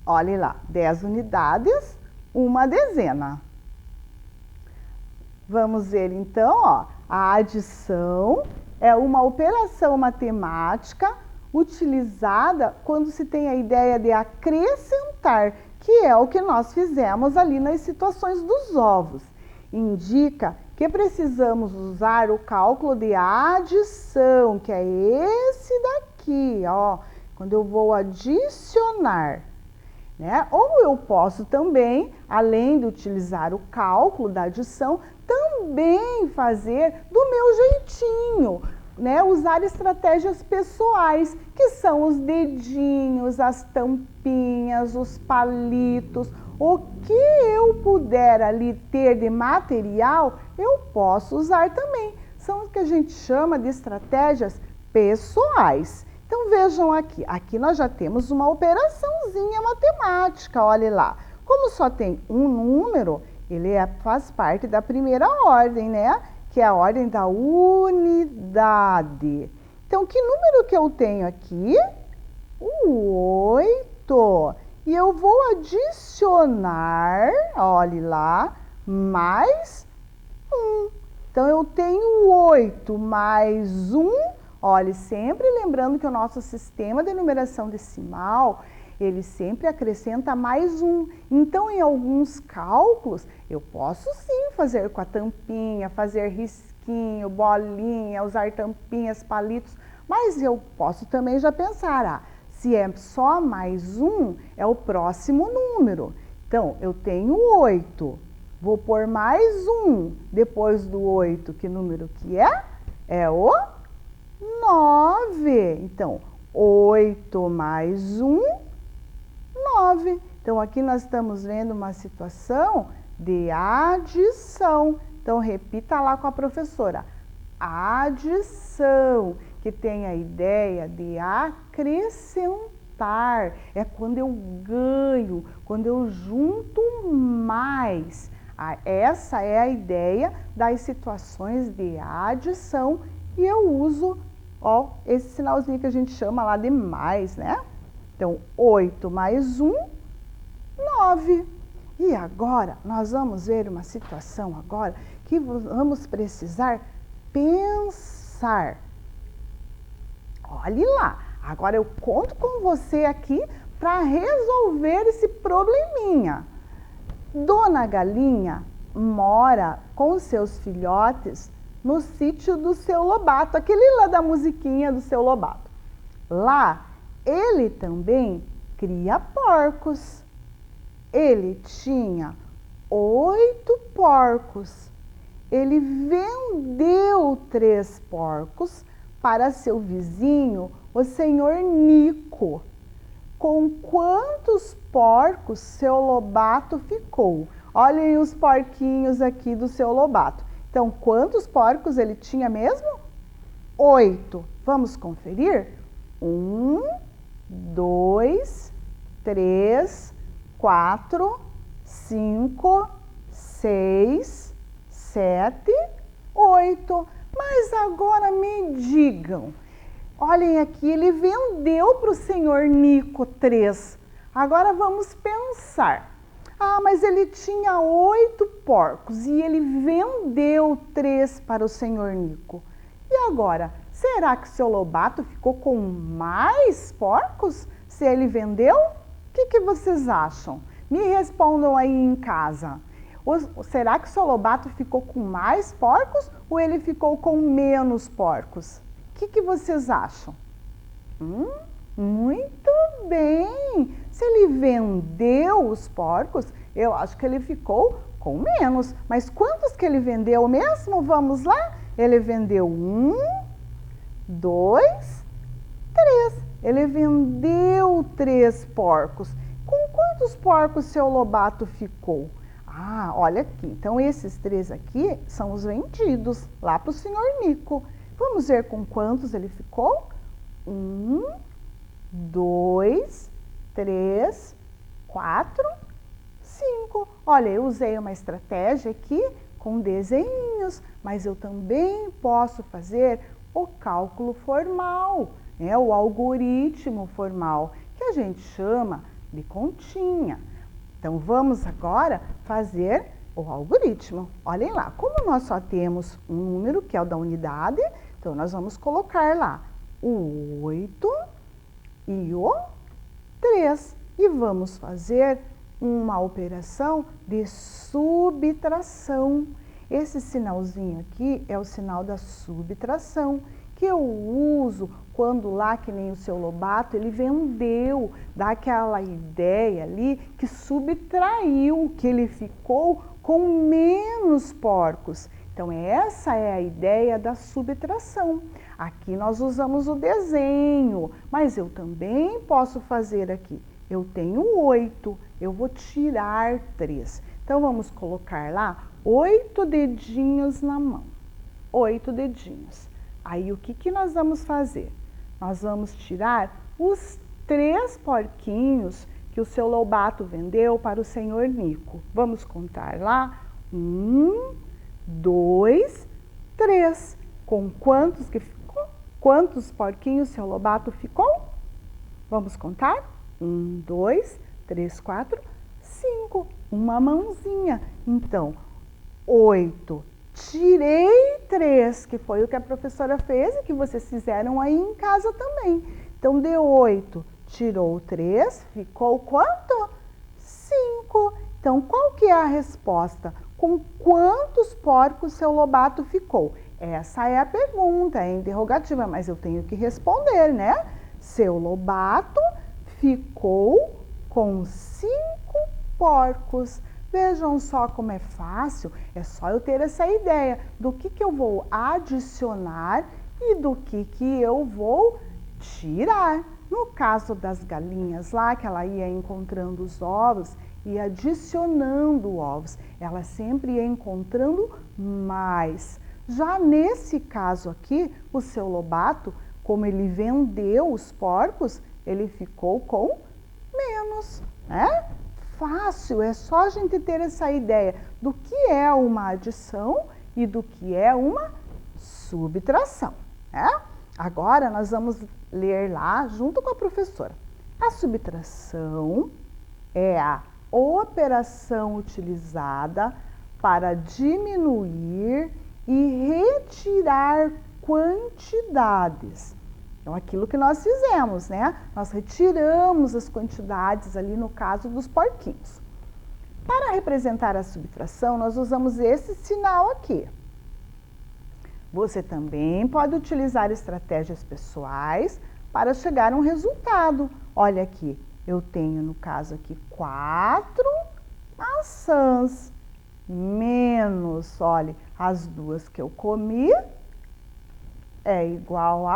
Olha lá, 10 unidades, uma dezena. Vamos ver então, ó, a adição é uma operação matemática utilizada quando se tem a ideia de acrescentar, que é o que nós fizemos ali nas situações dos ovos. Indica que precisamos usar o cálculo de adição, que é esse daqui, ó, quando eu vou adicionar. Né? Ou eu posso também, além de utilizar o cálculo da adição, também fazer do meu jeitinho, né? Usar estratégias pessoais, que são os dedinhos, as tampinhas, os palitos, o que eu puder ali ter de material, eu posso usar também. São o que a gente chama de estratégias pessoais. Então, vejam aqui. Aqui nós já temos uma operaçãozinha matemática, olha lá. Como só tem um número, ele faz parte da primeira ordem, né? Que é a ordem da unidade. Então, que número que eu tenho aqui? O 8. E eu vou adicionar, olhe lá, mais 1. Então, eu tenho 8 mais 1. Olhe, sempre lembrando que o nosso sistema de numeração decimal, ele sempre acrescenta mais 1. Então, em alguns cálculos, eu posso sim fazer com a tampinha, fazer risquinho, bolinha, usar tampinhas, palitos, mas eu posso também já pensar, se é só mais 1, é o próximo número. Então, eu tenho 8, vou pôr mais 1 depois do 8, que número que é? É o 9. Então, 8 mais 1, 9. Então, aqui nós estamos vendo uma situação de adição. Então, repita lá com a professora. Adição, que tem a ideia de acrescentar. É quando eu ganho, quando eu junto mais. Essa é a ideia das situações de adição. E eu uso, ó, esse sinalzinho que a gente chama lá de mais, né? Então, 8 mais 1, 9. E agora, nós vamos ver uma situação agora que vamos precisar pensar. Olhe lá, agora eu conto com você aqui para resolver esse probleminha. Dona Galinha mora com seus filhotes no sítio do seu Lobato, aquele lá da musiquinha do seu Lobato. Lá ele também cria porcos. Ele tinha 8 porcos. Ele vendeu 3 porcos para seu vizinho, o senhor Nico. Com quantos porcos seu Lobato ficou? Olhem os porquinhos aqui do seu Lobato. Então, quantos porcos ele tinha mesmo? 8. Vamos conferir? 1, 2, 3, 4, 5, 6, 7, 8. Mas agora me digam, olhem aqui, ele vendeu para o senhor Nico 3. Agora vamos pensar. Ah, mas ele tinha 8 porcos e ele vendeu 3 para o senhor Nico. E agora, será que o seu Lobato ficou com mais porcos se ele vendeu? O que vocês acham? Me respondam aí em casa. Será que o seu Lobato ficou com mais porcos ou ele ficou com menos porcos? O que vocês acham? Muito bem! Se ele vendeu os porcos, eu acho que ele ficou com menos. Mas quantos que ele vendeu mesmo? Vamos lá? Ele vendeu 1, 2, 3. Ele vendeu 3 porcos. Com quantos porcos seu Lobato ficou? Ah, olha aqui. Então, esses 3 aqui são os vendidos lá para o senhor Nico. Vamos ver com quantos ele ficou? 1, 2, 3, 4, 5. Olha, eu usei uma estratégia aqui com desenhos, mas eu também posso fazer o cálculo formal, né? O algoritmo formal, que a gente chama de continha. Então, vamos agora fazer o algoritmo. Olhem lá, como nós só temos um número, que é o da unidade, então nós vamos colocar lá o 8 e o 3. E vamos fazer uma operação de subtração. Esse sinalzinho aqui é o sinal da subtração, que eu uso quando lá, que nem o seu Lobato, ele vendeu, dá aquela ideia ali que subtraiu, que ele ficou com menos porcos. Então, essa é a ideia da subtração. Aqui nós usamos o desenho, mas eu também posso fazer aqui. Eu tenho 8, eu vou tirar 3. Então, vamos colocar lá 8 dedinhos na mão. 8 dedinhos. Aí, o que nós vamos fazer? Nós vamos tirar os 3 porquinhos que o seu Lobato vendeu para o senhor Nico. Vamos contar lá? 1, 2, 3. Com quantos que ficou? Quantos porquinhos seu Lobato ficou? Vamos contar? 1, 2, 3, 4, 5. Uma mãozinha. Então, 8. Tirei 3, que foi o que a professora fez e que vocês fizeram aí em casa também. Então, de 8, tirou 3, ficou quanto? 5. Então, qual que é a resposta? Com quantos porcos seu Lobato ficou? Essa é a pergunta, é interrogativa, mas eu tenho que responder, né? Seu Lobato ficou com 5 porcos. Vejam só como é fácil, é só eu ter essa ideia do que eu vou adicionar e do que eu vou tirar. No caso das galinhas lá, que ela ia encontrando os ovos e adicionando ovos, ela sempre ia encontrando mais. Já nesse caso aqui, o seu Lobato, como ele vendeu os porcos, ele ficou com menos, né? Fácil, é só a gente ter essa ideia do que é uma adição e do que é uma subtração, né? Agora nós vamos ler lá junto com a professora. A subtração é a operação utilizada para diminuir e retirar quantidades. Então, aquilo que nós fizemos, né? Nós retiramos as quantidades ali no caso dos porquinhos. Para representar a subtração, nós usamos esse sinal aqui. Você também pode utilizar estratégias pessoais, para chegar a um resultado. Olha aqui, eu tenho no caso aqui 4 maçãs, menos, olha, as 2 que eu comi, é igual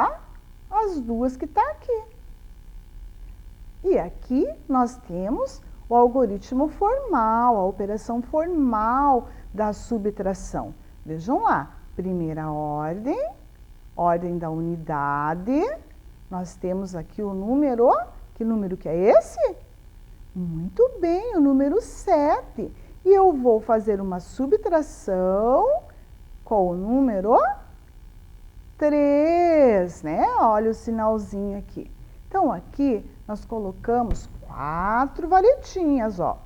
as 2 que está aqui. E aqui nós temos o algoritmo formal, a operação formal da subtração. Vejam lá, primeira ordem, ordem da unidade, nós temos aqui o número, que número que é esse? Muito bem, o número 7. E eu vou fazer uma subtração com o número 3, né? Olha o sinalzinho aqui. Então, aqui nós colocamos 4 varetinhas, ó.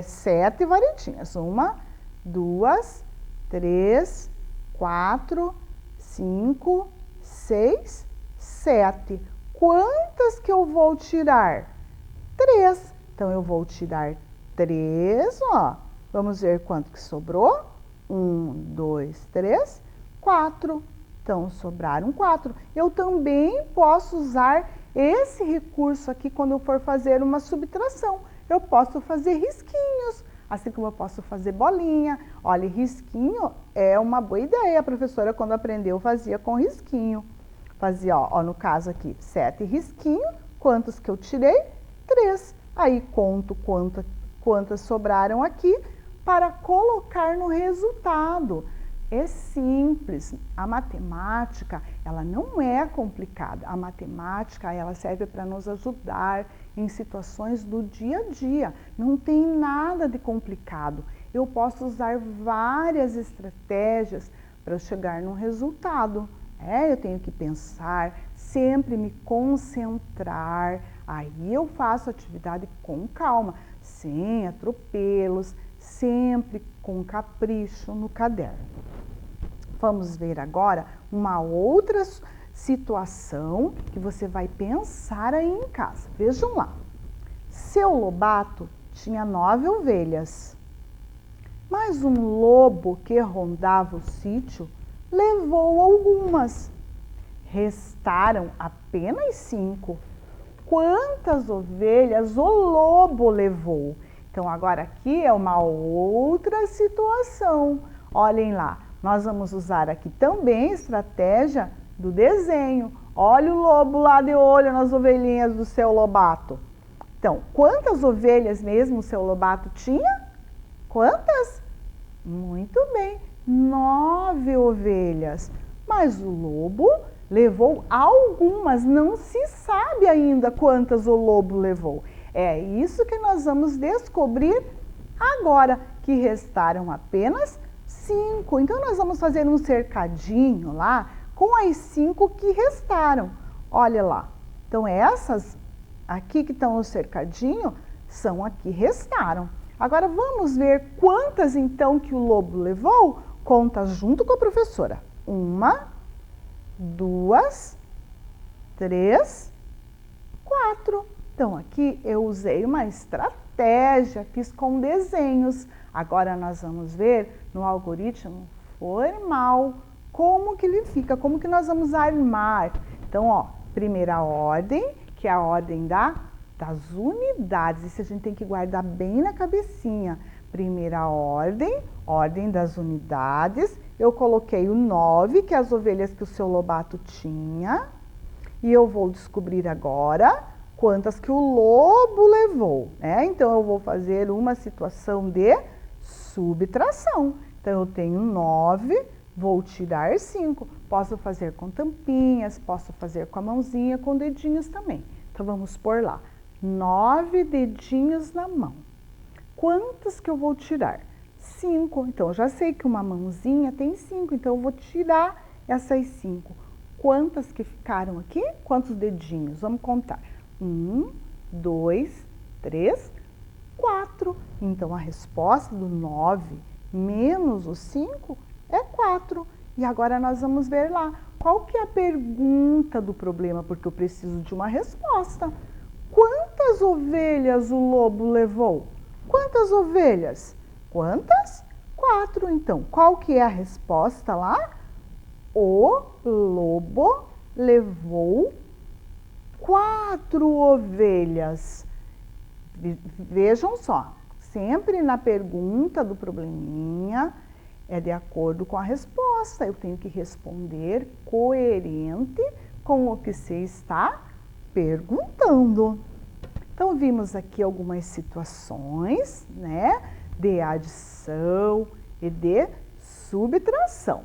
7 varetinhas. 1, 2, 3, 4, 5, 6, 7. Quantas que eu vou tirar? 3. Então, eu vou tirar 3, ó. Vamos ver quanto que sobrou. 1, 2, 3, 4. Então, sobraram 4. Eu também posso usar esse recurso aqui quando eu for fazer uma subtração. Eu posso fazer risquinhos, assim como eu posso fazer bolinha. Olha, risquinho é uma boa ideia. A professora, quando aprendeu, fazia com risquinho. Fazia, ó, no caso aqui, 7 risquinhos. Quantos que eu tirei? 3. Aí, conto quantas sobraram aqui para colocar no resultado. É simples. A matemática, ela não é complicada. A matemática, ela serve para nos ajudar em situações do dia a dia. Não tem nada de complicado. Eu posso usar várias estratégias para chegar no resultado. Eu tenho que pensar, sempre me concentrar. Aí eu faço a atividade com calma, sem atropelos, sempre com capricho no caderno. Vamos ver agora uma outra situação que você vai pensar aí em casa. Vejam lá. Seu Lobato tinha 9 ovelhas, mas um lobo que rondava o sítio levou algumas. Restaram apenas 5. Quantas ovelhas o lobo levou? Então, agora aqui é uma outra situação. Olhem lá, nós vamos usar aqui também a estratégia do desenho. Olha o lobo lá de olho nas ovelhinhas do seu Lobato. Então, quantas ovelhas mesmo o seu Lobato tinha? Quantas? Muito bem, 9 ovelhas. Mas o lobo levou algumas, não se sabe ainda quantas o lobo levou. É isso que nós vamos descobrir agora, que restaram apenas 5. Então, nós vamos fazer um cercadinho lá com as 5 que restaram. Olha lá. Então, essas aqui que estão no cercadinho são as que restaram. Agora, vamos ver quantas, então, que o lobo levou? Conta junto com a professora. 1, 2, 3, 4. Então, aqui eu usei uma estratégia, fiz com desenhos. Agora, nós vamos ver no algoritmo formal como que ele fica, como que nós vamos armar. Então, ó, primeira ordem, que é a ordem das unidades. Isso a gente tem que guardar bem na cabecinha. Primeira ordem, ordem das unidades. Eu coloquei o 9, que é as ovelhas que o seu Lobato tinha. E eu vou descobrir agora quantas que o lobo levou, né? Então, eu vou fazer uma situação de subtração. Então, eu tenho 9, vou tirar 5. Posso fazer com tampinhas, posso fazer com a mãozinha, com dedinhos também. Então, vamos pôr lá, 9 dedinhos na mão. Quantas que eu vou tirar? 5. Então, eu já sei que uma mãozinha tem 5, então eu vou tirar essas 5. Quantas que ficaram aqui? Quantos dedinhos? Vamos contar. 1, 2, 3, 4. Então, a resposta do 9 menos o 5 é 4. E agora nós vamos ver lá, qual que é a pergunta do problema, porque eu preciso de uma resposta. Quantas ovelhas o lobo levou? Quantas ovelhas? Quantas? 4. Então, qual que é a resposta lá? O lobo levou 4 ovelhas. Vejam só, sempre na pergunta do probleminha é de acordo com a resposta. Eu tenho que responder coerente com o que você está perguntando. Então, vimos aqui algumas situações, né, de adição e de subtração.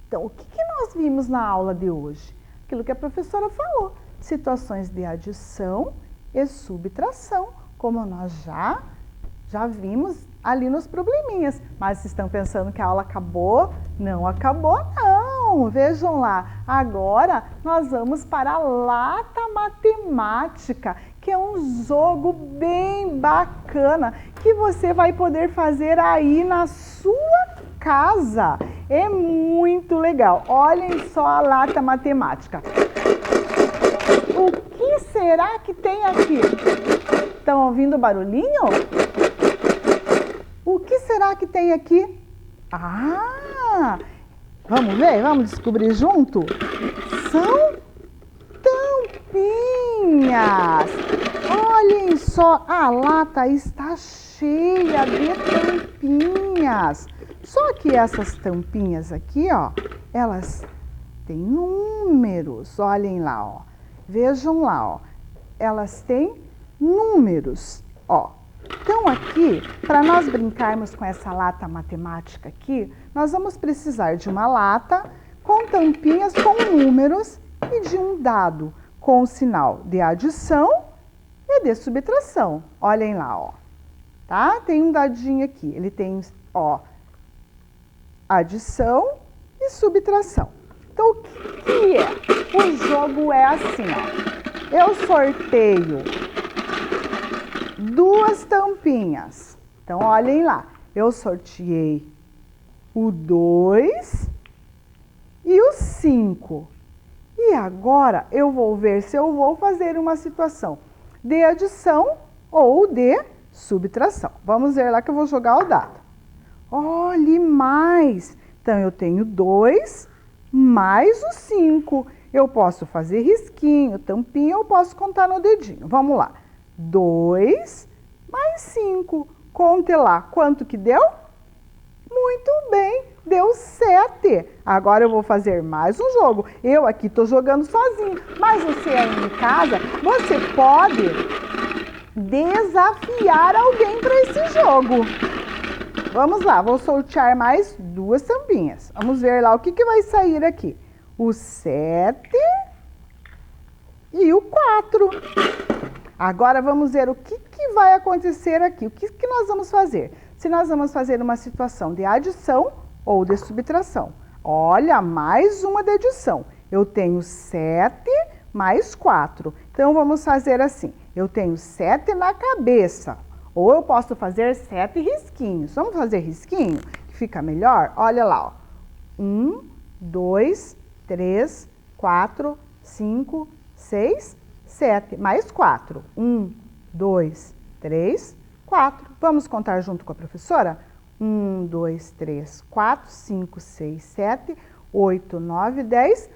Então, o que nós vimos na aula de hoje? Aquilo que a professora falou, situações de adição e subtração, como nós já vimos ali nos probleminhas. Mas vocês estão pensando que a aula acabou? Não acabou, não. Vejam lá, agora nós vamos para a lata matemática, que é um jogo bem bacana, que você vai poder fazer aí na sua casa. É muito legal. Olhem só a lata matemática. O que será que tem aqui? Estão ouvindo o barulhinho? O que será que tem aqui? Ah! Vamos ver? Vamos descobrir junto? São tampinhas! Olhem só, a lata está cheia de tampinhas. Só que essas tampinhas aqui, ó, elas têm números. Olhem lá, ó. Vejam lá, ó. Elas têm números, ó. Então aqui, para nós brincarmos com essa lata matemática aqui, nós vamos precisar de uma lata com tampinhas com números e de um dado com o sinal de adição e de subtração. Olhem lá, ó. Tá? Tem um dadinho aqui. Ele tem, ó, adição e subtração. Então, o que é? O jogo é assim, ó. Eu sorteio 2 tampinhas. Então, olhem lá. Eu sorteei o 2 e o 5. E agora, eu vou ver se eu vou fazer uma situação de adição ou de subtração. Vamos ver lá que eu vou jogar o dado. Olhe mais. Então, eu tenho 2 mais o 5. Eu posso fazer risquinho, tampinha, eu posso contar no dedinho. Vamos lá. 2 mais 5. Conte lá. Quanto que deu? Muito bem, deu 7. Agora eu vou fazer mais um jogo. Eu aqui estou jogando sozinho, mas você aí em casa, você pode desafiar alguém para esse jogo. Vamos lá, vou sortear mais 2 tampinhas. Vamos ver lá o que vai sair aqui. O 7 e o 4. Agora vamos ver o que vai acontecer aqui. O que nós vamos fazer? Se nós vamos fazer uma situação de adição ou de subtração. Olha, mais uma de adição. Eu tenho 7 mais 4. Então, vamos fazer assim. Eu tenho 7 na cabeça. Ou eu posso fazer 7 risquinhos. Vamos fazer risquinho? Que fica melhor? Olha lá, ó. 1, 2, 3, 4, 5, 6, 7. Mais 4. 1, 2, 3, 4. Vamos contar junto com a professora? 1, 2, 3, 4, 5, 6, 7, 8, 9, 10,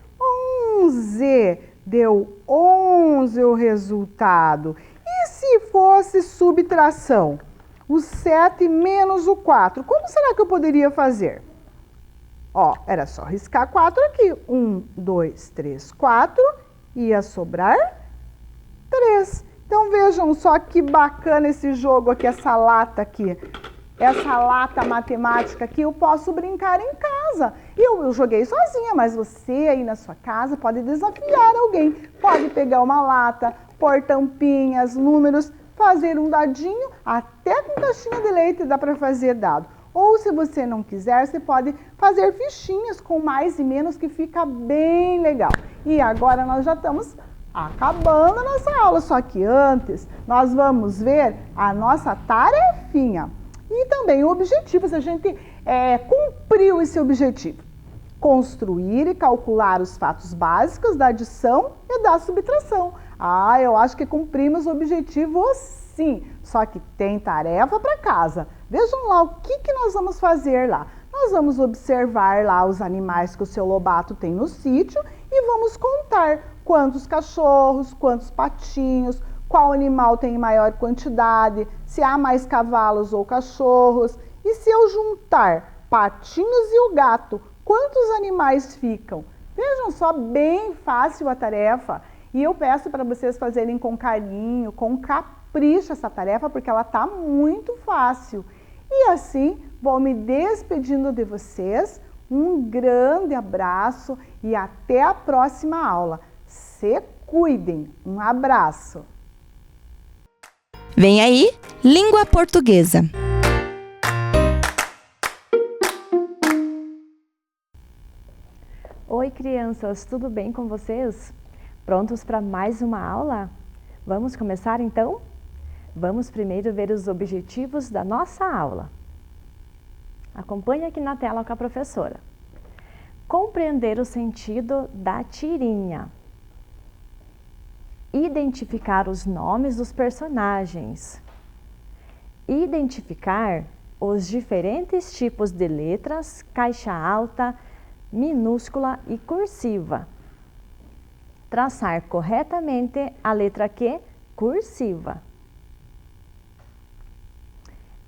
11. Deu 11 o resultado. E se fosse subtração? O 7 menos o 4. Como será que eu poderia fazer? Ó, era só riscar 4 aqui. 1, 2, 3, 4. Ia sobrar 3. Então, vejam só que bacana esse jogo aqui, essa lata aqui. Essa lata matemática aqui, eu posso brincar em casa. Eu joguei sozinha, mas você aí na sua casa pode desafiar alguém. Pode pegar uma lata, pôr tampinhas, números, fazer um dadinho, até com caixinha de leite dá para fazer dado. Ou se você não quiser, você pode fazer fichinhas com mais e menos, que fica bem legal. E agora nós já estamos acabando a nossa aula, só que antes nós vamos ver a nossa tarefinha. E também o objetivo, se a gente cumpriu esse objetivo. Construir e calcular os fatos básicos da adição e da subtração. Ah, eu acho que cumprimos o objetivo sim, só que tem tarefa para casa. Vejam lá o que nós vamos fazer lá. Nós vamos observar lá os animais que o seu Lobato tem no sítio e vamos contar quantos cachorros, quantos patinhos, qual animal tem maior quantidade, se há mais cavalos ou cachorros. E se eu juntar patinhos e o gato, quantos animais ficam? Vejam só, bem fácil a tarefa. E eu peço para vocês fazerem com carinho, com capricho essa tarefa, porque ela está muito fácil. E assim, vou me despedindo de vocês. Um grande abraço e até a próxima aula. Se cuidem. Um abraço. Vem aí, língua portuguesa. Oi, crianças, tudo bem com vocês? Prontos para mais uma aula? Vamos começar então? Vamos primeiro ver os objetivos da nossa aula. Acompanhe aqui na tela com a professora. Compreender o sentido da tirinha. Identificar os nomes dos personagens. Identificar os diferentes tipos de letras, caixa alta, minúscula e cursiva. Traçar corretamente a letra Q cursiva.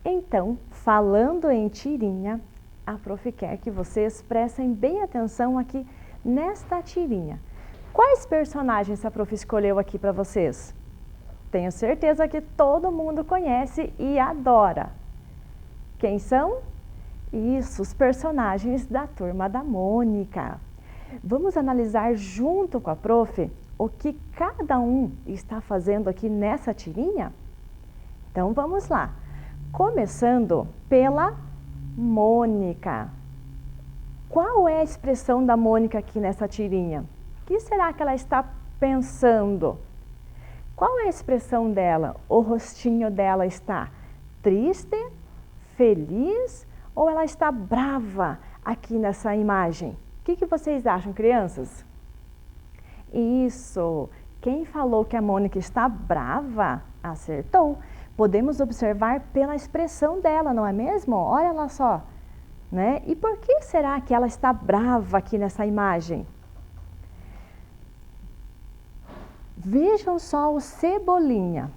Então, falando em tirinha, a prof quer que vocês prestem bem atenção aqui nesta tirinha. Quais personagens a prof escolheu aqui para vocês? Tenho certeza que todo mundo conhece e adora. Quem são? Isso, os personagens da Turma da Mônica. Vamos analisar junto com a prof o que cada um está fazendo aqui nessa tirinha? Então vamos lá. Começando pela Mônica. Qual é a expressão da Mônica aqui nessa tirinha? O que será que ela está pensando? Qual é a expressão dela? O rostinho dela está triste, feliz ou ela está brava aqui nessa imagem? O que vocês acham, crianças? Isso! Quem falou que a Mônica está brava, acertou. Podemos observar pela expressão dela, não é mesmo? Olha lá só, né? E por que será que ela está brava aqui nessa imagem? Vejam só o Cebolinha.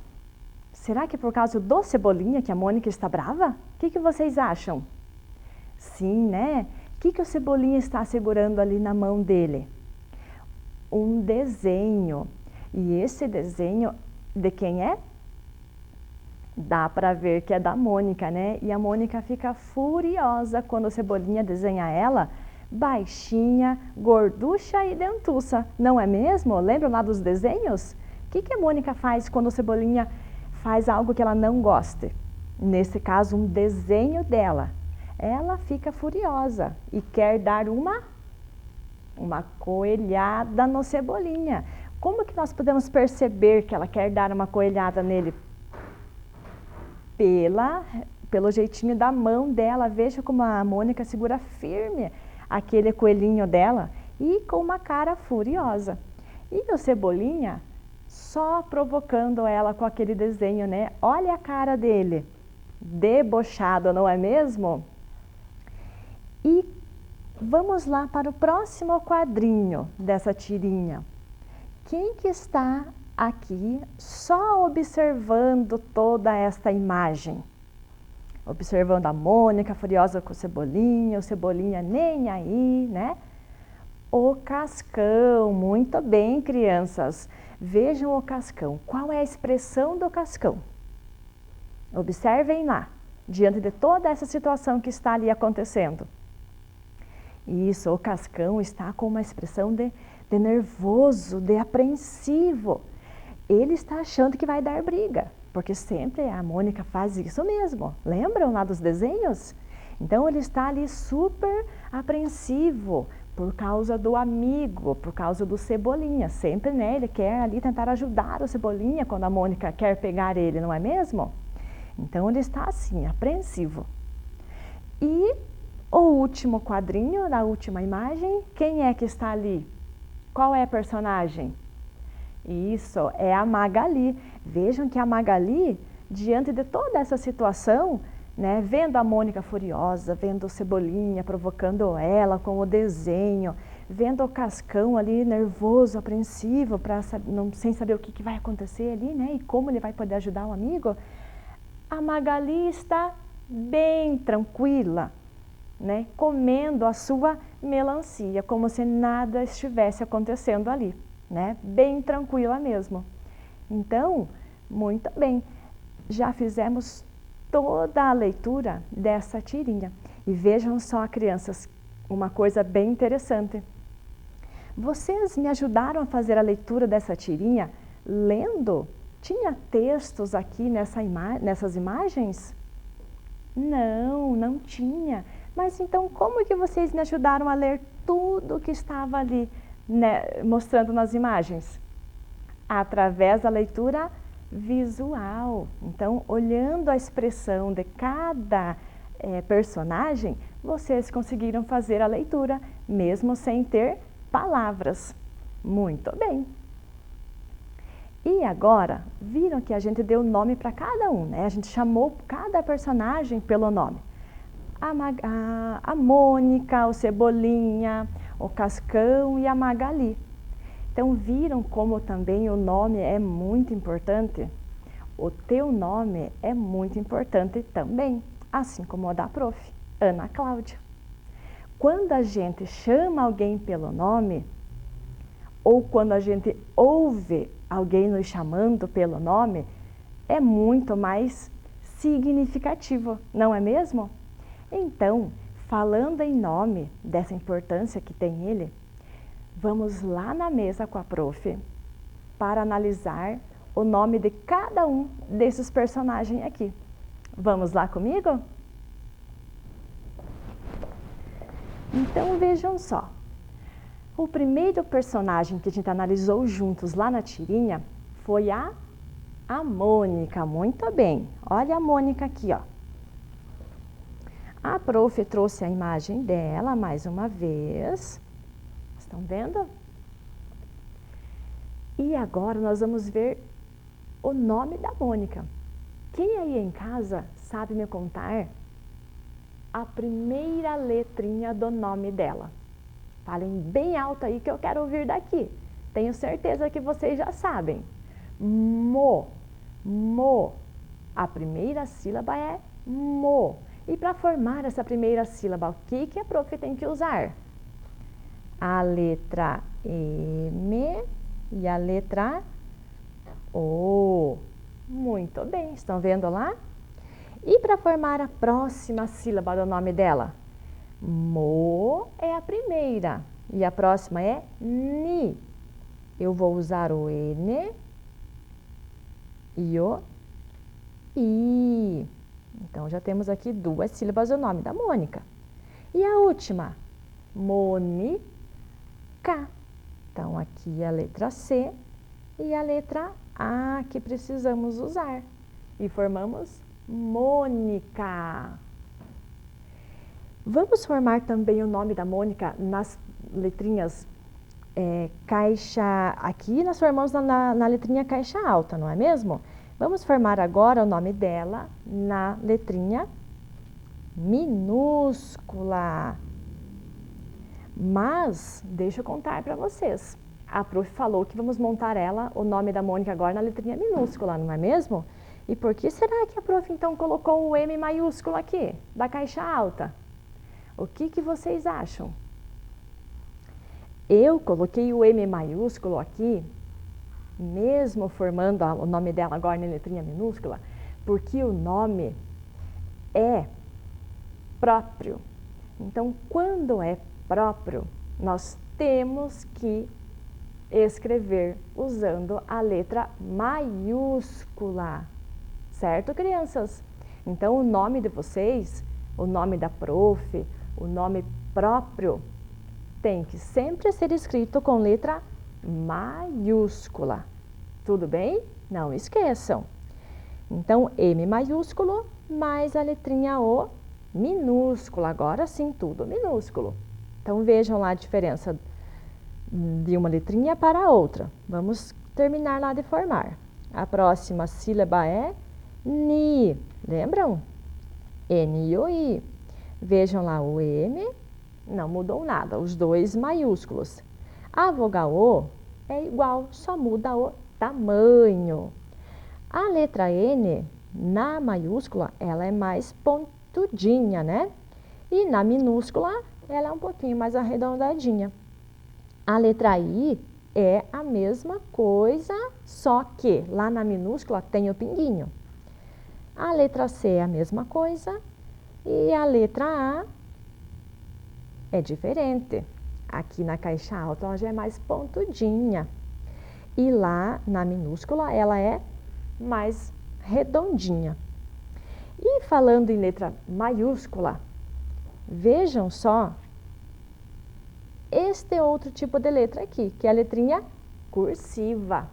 Será que é por causa do Cebolinha que a Mônica está brava? O que vocês acham? Sim, né? O que o Cebolinha está segurando ali na mão dele? Um desenho. E esse desenho de quem é? Dá para ver que é da Mônica, né? E a Mônica fica furiosa quando o Cebolinha desenha ela baixinha, gorducha e dentuça. Não é mesmo? Lembram lá dos desenhos? O que a Mônica faz quando o Cebolinha faz algo que ela não goste? Nesse caso, um desenho dela. Ela fica furiosa e quer dar uma coelhada no Cebolinha. Como que nós podemos perceber que ela quer dar uma coelhada nele? Pelo jeitinho da mão dela. Veja como a Mônica segura firme aquele coelhinho dela e com uma cara furiosa. E o Cebolinha só provocando ela com aquele desenho, né? Olha a cara dele, debochado, não é mesmo? E vamos lá para o próximo quadrinho dessa tirinha. Quem que está aqui só observando toda esta imagem? Observando a Mônica furiosa com o Cebolinha nem aí, né? O Cascão, muito bem, crianças. Vejam o Cascão. Qual é a expressão do Cascão? Observem lá, diante de toda essa situação que está ali acontecendo. Isso, o Cascão está com uma expressão de nervoso, de apreensivo. Ele está achando que vai dar briga, porque sempre a Mônica faz isso mesmo. Lembram lá dos desenhos? Então ele está ali super apreensivo por causa do amigo, por causa do Cebolinha. Sempre, né, ele quer ali tentar ajudar o Cebolinha quando a Mônica quer pegar ele, não é mesmo? Então ele está assim, apreensivo. E o último quadrinho, da última imagem, quem é que está ali? Qual é a personagem? Isso, é a Magali. Vejam que a Magali, diante de toda essa situação, né, vendo a Mônica furiosa, vendo o Cebolinha provocando ela com o desenho, vendo o Cascão ali nervoso, apreensivo, sem saber o que vai acontecer ali, né? E como ele vai poder ajudar o amigo, a Magali está bem tranquila, né? Comendo a sua melancia, como se nada estivesse acontecendo ali, né? Bem tranquila mesmo. Então, muito bem, já fizemos toda a leitura dessa tirinha. E vejam só, crianças, uma coisa bem interessante. Vocês me ajudaram a fazer a leitura dessa tirinha lendo? Tinha textos aqui nessas imagens? Não, não tinha. Mas então como que vocês me ajudaram a ler tudo que estava ali, né, mostrando nas imagens? Através da leitura visual. Então, olhando a expressão de cada personagem, vocês conseguiram fazer a leitura, mesmo sem ter palavras. Muito bem. E agora, viram que a gente deu nome para cada um, né? A gente chamou cada personagem pelo nome. A Mônica, o Cebolinha, o Cascão e a Magali. Então, viram como também o nome é muito importante? O teu nome é muito importante também, assim como o da prof, Ana Cláudia. Quando a gente chama alguém pelo nome, ou quando a gente ouve alguém nos chamando pelo nome, é muito mais significativo, não é mesmo? Então, falando em nome, dessa importância que tem ele, vamos lá na mesa com a prof para analisar o nome de cada um desses personagens aqui. Vamos lá comigo? Então vejam só. O primeiro personagem que a gente analisou juntos lá na tirinha foi a Mônica. Muito bem. Olha a Mônica aqui, ó. A prof trouxe a imagem dela mais uma vez. Estão vendo? E agora nós vamos ver o nome da Mônica. Quem aí em casa sabe me contar a primeira letrinha do nome dela? Falem bem alto aí que eu quero ouvir daqui. Tenho certeza que vocês já sabem. Mo. A primeira sílaba é mo. E para formar essa primeira sílaba, o que a prof tem que usar? A letra M e a letra O. Muito bem, estão vendo lá? E para formar a próxima sílaba do nome dela? Mo é a primeira e a próxima é Ni. Eu vou usar o N e o I. Então, já temos aqui duas sílabas do nome da Mônica. E a última? Mônica. Então, aqui a letra C e a letra A que precisamos usar. E formamos Mônica. Vamos formar também o nome da Mônica nas letrinhas caixa... Aqui nós formamos na letrinha caixa alta, não é mesmo? Vamos formar agora o nome dela na letrinha minúscula. Mas, deixa eu contar para vocês. A prof falou que vamos montar o nome da Mônica agora na letrinha minúscula, não é mesmo? E por que será que a prof então colocou o M maiúsculo aqui, da caixa alta? O que vocês acham? Eu coloquei o M maiúsculo aqui, mesmo formando o nome dela agora na letrinha minúscula, porque o nome é próprio. Então, quando é próprio, nós temos que escrever usando a letra maiúscula. Certo, crianças? Então, o nome de vocês, o nome da prof, o nome próprio, tem que sempre ser escrito com letra maiúscula. Tudo bem? Não esqueçam. Então, M maiúsculo mais a letrinha O minúscula. Agora sim, tudo minúsculo. Então, vejam lá a diferença de uma letrinha para a outra. Vamos terminar lá de formar. A próxima sílaba é Ni. Lembram? N e o I. Vejam lá o M Não mudou nada, os dois maiúsculos. A vogal O é igual, só muda o tamanho. A letra N, na maiúscula, ela é mais pontudinha, né? E na minúscula, ela é um pouquinho mais arredondadinha. A letra I é a mesma coisa, só que lá na minúscula tem o pinguinho. A letra C é a mesma coisa e a letra A é diferente. Aqui na caixa alta ela já é mais pontudinha. E lá na minúscula ela é mais redondinha. E falando em letra maiúscula, vejam só este outro tipo de letra aqui, que é a letrinha cursiva.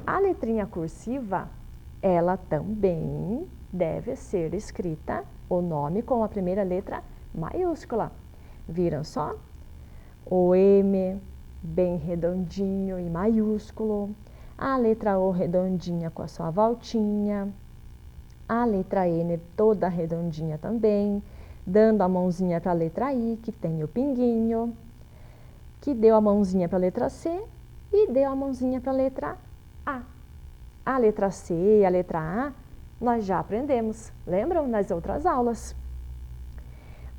A letrinha cursiva, ela também deve ser escrita o nome com a primeira letra maiúscula. Viram só? O M bem redondinho e maiúsculo. A letra O redondinha com a sua voltinha. A letra N toda redondinha também, dando a mãozinha para a letra I, que tem o pinguinho, que deu a mãozinha para a letra C e deu a mãozinha para a letra A. A letra C e a letra A nós já aprendemos, lembram? Nas outras aulas.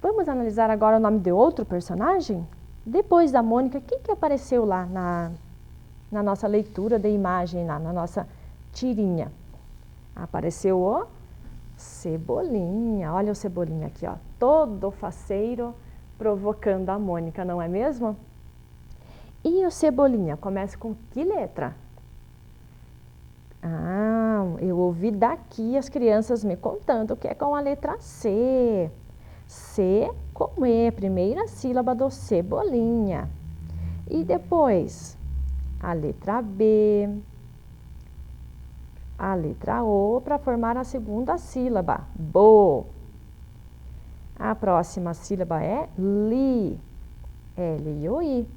Vamos analisar agora o nome de outro personagem? Depois da Mônica, quem que apareceu lá na nossa leitura de imagem, na nossa tirinha? Apareceu o Cebolinha. Olha o Cebolinha aqui, ó, todo faceiro, provocando a Mônica, não é mesmo? E o Cebolinha começa com que letra? Ah, eu ouvi daqui as crianças me contando que é com a letra C. C com E, primeira sílaba do Cebolinha. E depois, a letra B, a letra O para formar a segunda sílaba, bo. A próxima sílaba é li, L-I-O-I.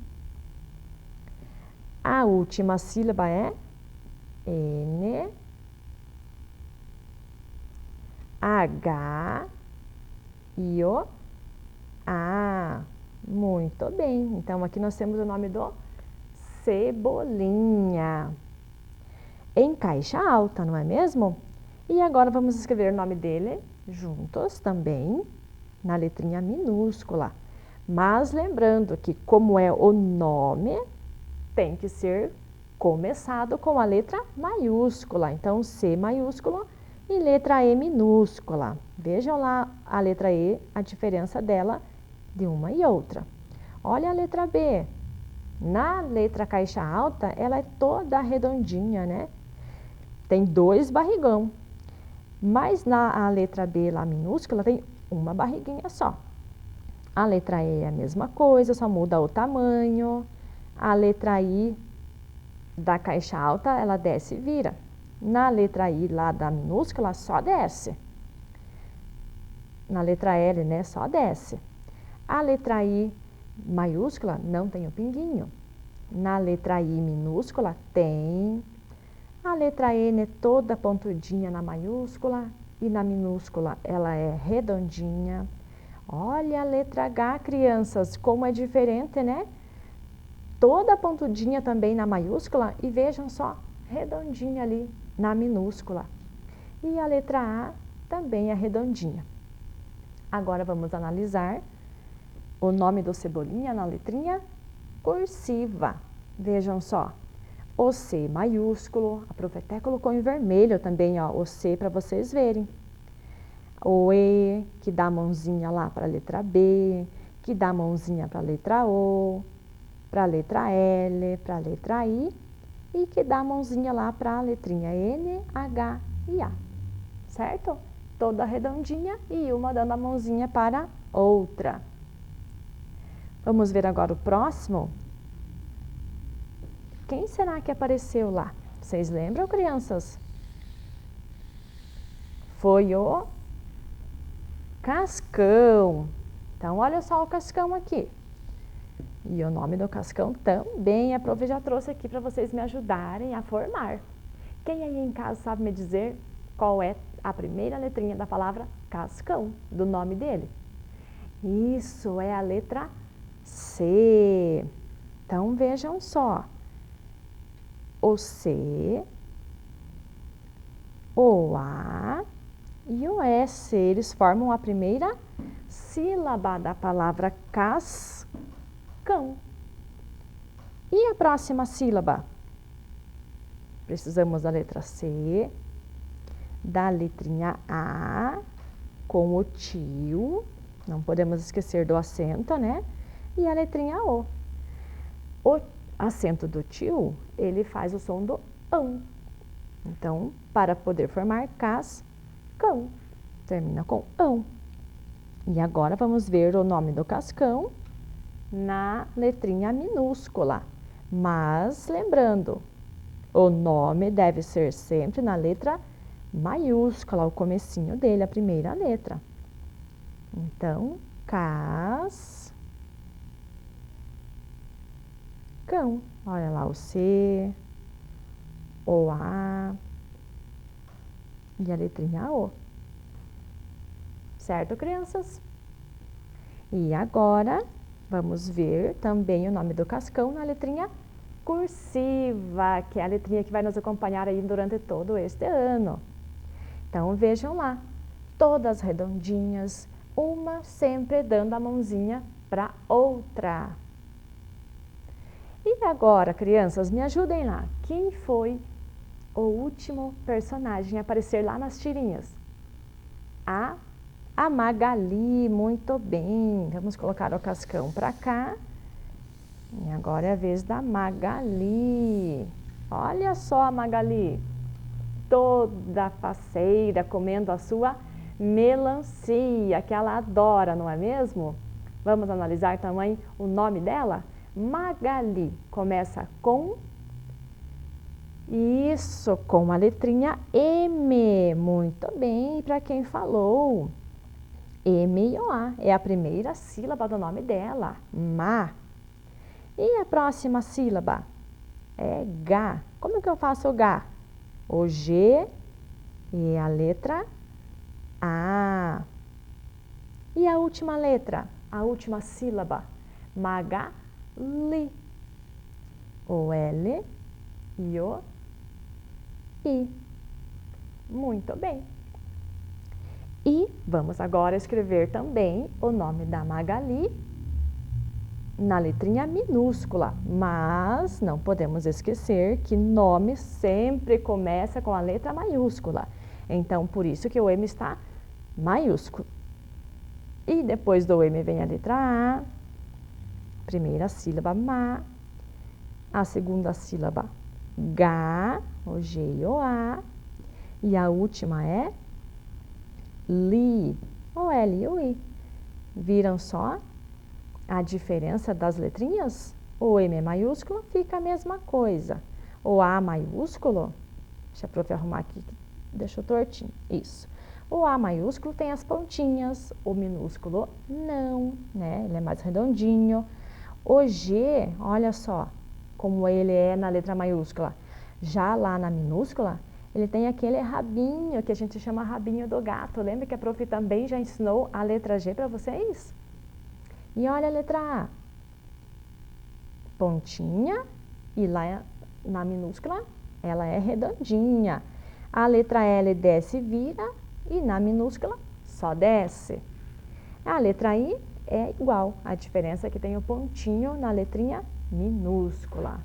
A última sílaba é N, H, I-O, A. Muito bem. Então, aqui nós temos o nome do Cebolinha. Em caixa alta, não é mesmo? E agora vamos escrever o nome dele juntos também, na letrinha minúscula. Mas lembrando que, como é o nome, tem que ser começado com a letra maiúscula. Então, C maiúsculo e letra E minúscula. Vejam lá a letra E, a diferença dela de uma e outra. Olha a letra B. Na letra caixa alta, ela é toda redondinha, né? Tem dois barrigão. Mas na letra B, lá minúscula, tem uma barriguinha só. A letra E é a mesma coisa, só muda o tamanho. A letra I da caixa alta, ela desce e vira. Na letra I lá da minúscula, só desce. Na letra L, né, só desce. A letra I maiúscula não tem o pinguinho. Na letra I minúscula, tem. A letra N é toda pontudinha na maiúscula e na minúscula ela é redondinha. Olha a letra H, crianças, como é diferente, né? Toda pontudinha também na maiúscula e vejam só, redondinha ali na minúscula. E a letra A também é redondinha. Agora vamos analisar o nome do Cebolinha na letrinha cursiva. Vejam só, o C maiúsculo, a prof até colocou em vermelho também, ó, o C para vocês verem. O E, que dá a mãozinha lá para a letra B, que dá a mãozinha para a letra O, para a letra L, para a letra I e que dá a mãozinha lá para a letrinha N, H e A, certo? Toda redondinha e uma dando a mãozinha para outra. Vamos ver agora o próximo. Quem será que apareceu lá? Vocês lembram, crianças? Foi o Cascão. Então, olha só o Cascão aqui. E o nome do Cascão também a prof já trouxe aqui para vocês me ajudarem a formar. Quem aí em casa sabe me dizer qual é a primeira letrinha da palavra Cascão, do nome dele? Isso, é a letra C. Então, vejam só. O C, o A e o S, eles formam a primeira sílaba da palavra cascão. E a próxima sílaba? Precisamos da letra C, da letrinha A, com o tio, não podemos esquecer do acento, né? E a letrinha O. O acento do tio, ele faz o som do ão. Então, para poder formar cascão, termina com ão. E agora vamos ver o nome do cascão na letrinha minúscula. Mas, lembrando, o nome deve ser sempre na letra maiúscula, o comecinho dele, a primeira letra. Então, cascão. Olha lá o C, o A e a letrinha O. Certo, crianças? E agora, vamos ver também o nome do cascão na letrinha cursiva, que é a letrinha que vai nos acompanhar aí durante todo este ano. Então, vejam lá, todas redondinhas, uma sempre dando a mãozinha para outra. E agora, crianças, me ajudem lá. Quem foi o último personagem a aparecer lá nas tirinhas? A Magali, muito bem. Vamos colocar o cascão para cá. E agora é a vez da Magali. Olha só a Magali, toda faceira, comendo a sua melancia, que ela adora, não é mesmo? Vamos analisar também o nome dela? Magali. Começa com... Isso, com a letrinha M. Muito bem, para quem falou. M e o A. É a primeira sílaba do nome dela. Ma. E a próxima sílaba? É Gá. Como que eu faço o Gá? O G e a letra A. E a última letra? A última sílaba? Magali. O L e o I. Muito bem. E vamos agora escrever também o nome da Magali na letrinha minúscula, mas não podemos esquecer que nome sempre começa com a letra maiúscula. Então, por isso que o M está maiúsculo. E depois do M vem a letra A, primeira sílaba Ma, a segunda sílaba Gá, o G e o A, e a última é Li, o L e o I. Viram só a diferença das letrinhas? O M maiúsculo fica a mesma coisa. O A maiúsculo, deixa a prof arrumar aqui, deixou tortinho, isso. O A maiúsculo tem as pontinhas, o minúsculo não, né? Ele é mais redondinho. O G, olha só como ele é na letra maiúscula. Já lá na minúscula, ele tem aquele rabinho que a gente chama rabinho do gato. Lembra que a prof também já ensinou a letra G para vocês? E olha a letra A. Pontinha, e lá na minúscula ela é redondinha. A letra L desce e vira, e na minúscula só desce. A letra I é igual, a diferença é que tem o pontinho na letrinha minúscula.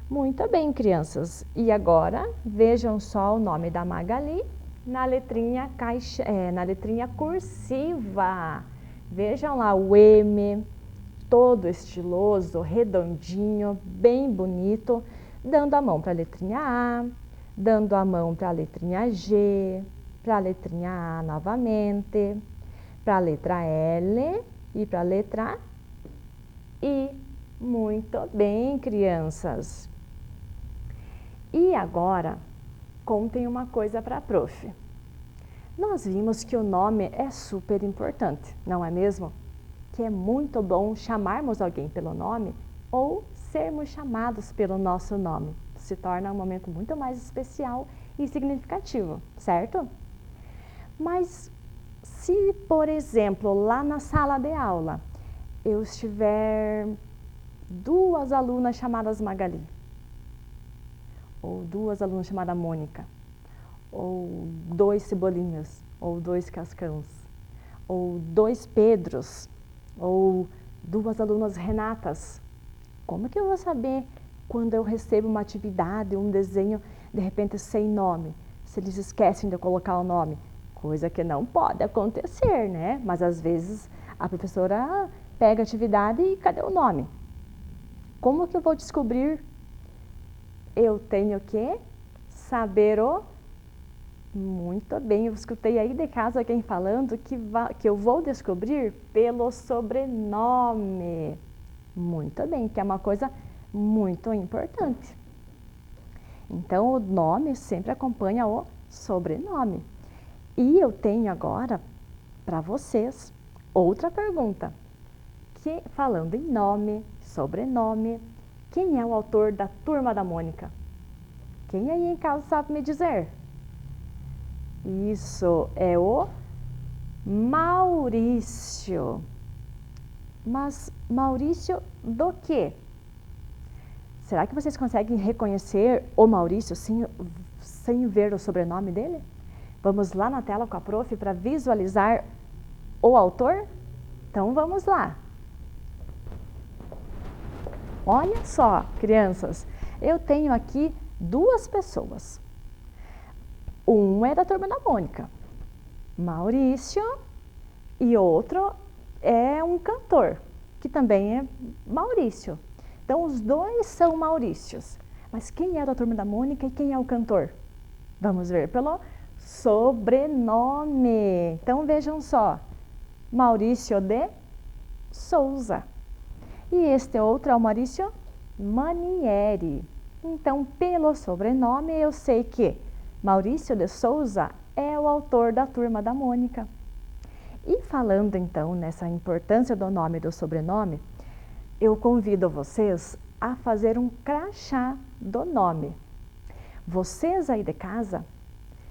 Muito bem, crianças. E agora, vejam só o nome da Magali na letrinha cursiva. Vejam lá o M, todo estiloso, redondinho, bem bonito, dando a mão para a letrinha A, dando a mão para a letrinha G, para a letrinha A novamente, para a letra L e para a letra I. Muito bem, crianças. E agora, contem uma coisa para a prof. Nós vimos que o nome é super importante, não é mesmo? Que é muito bom chamarmos alguém pelo nome ou sermos chamados pelo nosso nome. Se torna um momento muito mais especial e significativo, certo? Mas se, por exemplo, lá na sala de aula, eu estiver duas alunas chamadas Magali, ou duas alunas chamadas Mônica, ou 2 Cebolinhas, ou 2 Cascãos, ou 2 Pedros, ou 2 alunas Renatas, como que eu vou saber quando eu recebo uma atividade, um desenho, de repente sem nome, se eles esquecem de eu colocar o nome? Coisa que não pode acontecer, né? Mas às vezes a professora pega a atividade e cadê o nome? Como que eu vou descobrir? Eu tenho que saber o... Muito bem, eu escutei aí de casa alguém falando que eu vou descobrir pelo sobrenome. Muito bem, que é uma coisa muito importante. Então, o nome sempre acompanha o sobrenome. E eu tenho agora para vocês outra pergunta, que falando em nome, sobrenome, quem é o autor da Turma da Mônica? Quem aí em casa sabe me dizer? Isso é o Maurício. Mas Maurício do quê? Será que vocês conseguem reconhecer o Maurício sem ver o sobrenome dele? Vamos lá na tela com a prof para visualizar o autor? Então vamos lá. Olha só, crianças, eu tenho aqui 2 pessoas. Um é da Turma da Mônica, Maurício, e outro é um cantor, que também é Maurício. Então, os 2 são Maurícios. Mas quem é da Turma da Mônica e quem é o cantor? Vamos ver pelo sobrenome. Então, vejam só, Maurício de Souza. E este outro é o Maurício Manieri. Então, pelo sobrenome, eu sei que Maurício de Souza é o autor da Turma da Mônica. E falando então nessa importância do nome e do sobrenome, eu convido vocês a fazer um crachá do nome. Vocês aí de casa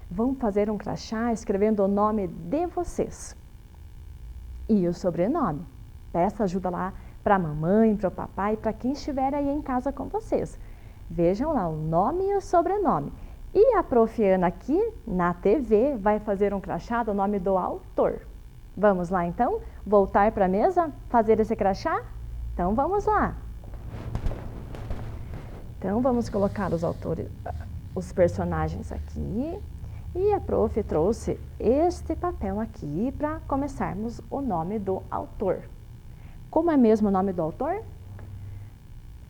vão fazer um crachá escrevendo o nome de vocês e o sobrenome. Peça ajuda lá para a mamãe, para o papai, para quem estiver aí em casa com vocês. Vejam lá o nome e o sobrenome. E a prof. Ana aqui na TV vai fazer um crachá do nome do autor. Vamos lá então? Voltar para a mesa, fazer esse crachá? Então vamos lá. Então vamos colocar os autores, os personagens aqui. E a prof. trouxe este papel aqui para começarmos o nome do autor. Como é mesmo o nome do autor?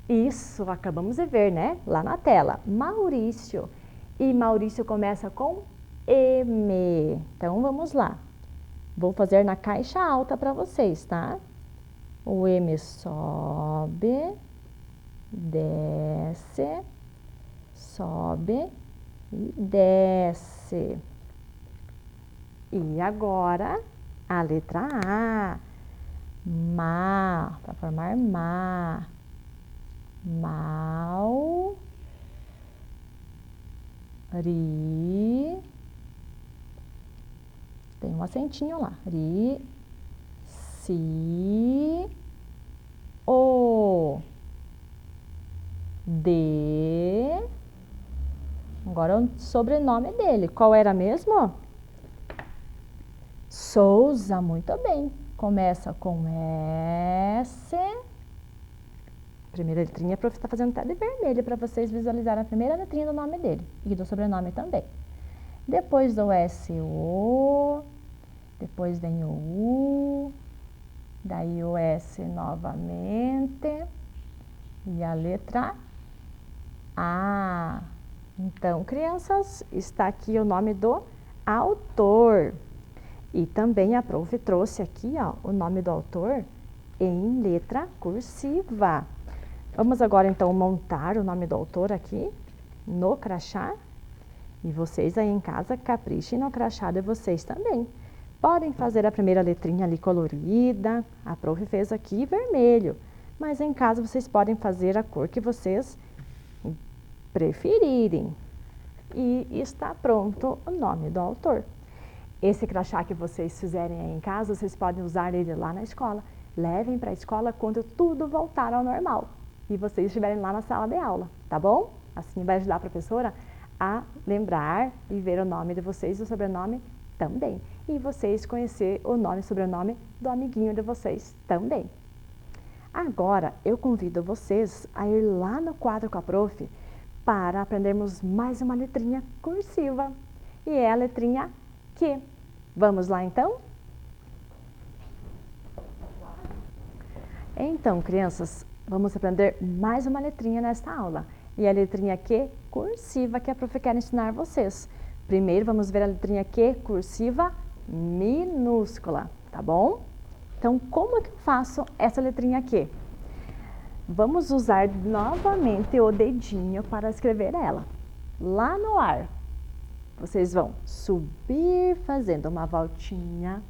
Isso, acabamos de ver, né? Lá na tela. Maurício. E Maurício começa com M. Então, vamos lá. Vou fazer na caixa alta para vocês, tá? O M sobe, desce, sobe e desce. E agora, a letra A. Para formar ma. Mau. Ri, tem um acentinho lá, ri, si, o, de, agora o sobrenome dele, qual era mesmo? Souza, muito bem, começa com S, primeira letrinha, a prof. está fazendo até de vermelho para vocês visualizarem a primeira letrinha do nome dele e do sobrenome também. Depois do S-O, depois vem o U, daí o S novamente e a letra A. Então, crianças, está aqui o nome do autor. E também a prof. trouxe aqui, ó, o nome do autor em letra cursiva. Vamos agora, então, montar o nome do autor aqui no crachá. E vocês aí em casa, caprichem no crachá de vocês também. Podem fazer a primeira letrinha ali colorida. A prof. fez aqui vermelho. Mas em casa, vocês podem fazer a cor que vocês preferirem. E está pronto o nome do autor. Esse crachá que vocês fizerem aí em casa, vocês podem usar ele lá na escola. levem para a escola quando tudo voltar ao normal e vocês estiverem lá na sala de aula, tá bom? Assim vai ajudar a professora a lembrar e ver o nome de vocês e o sobrenome também. E vocês conhecer o nome e sobrenome do amiguinho de vocês também. Agora, eu convido vocês a ir lá no quadro com a prof para aprendermos mais uma letrinha cursiva. E é a letrinha Q. Vamos lá, então? Então, crianças, vamos aprender mais uma letrinha nesta aula. E a letrinha Q cursiva que a prof quer ensinar vocês. Primeiro, vamos ver a letrinha Q cursiva minúscula, tá bom? Então, como é que eu faço essa letrinha Q? Vamos usar novamente o dedinho para escrever ela. Lá no ar, vocês vão subir fazendo uma voltinha,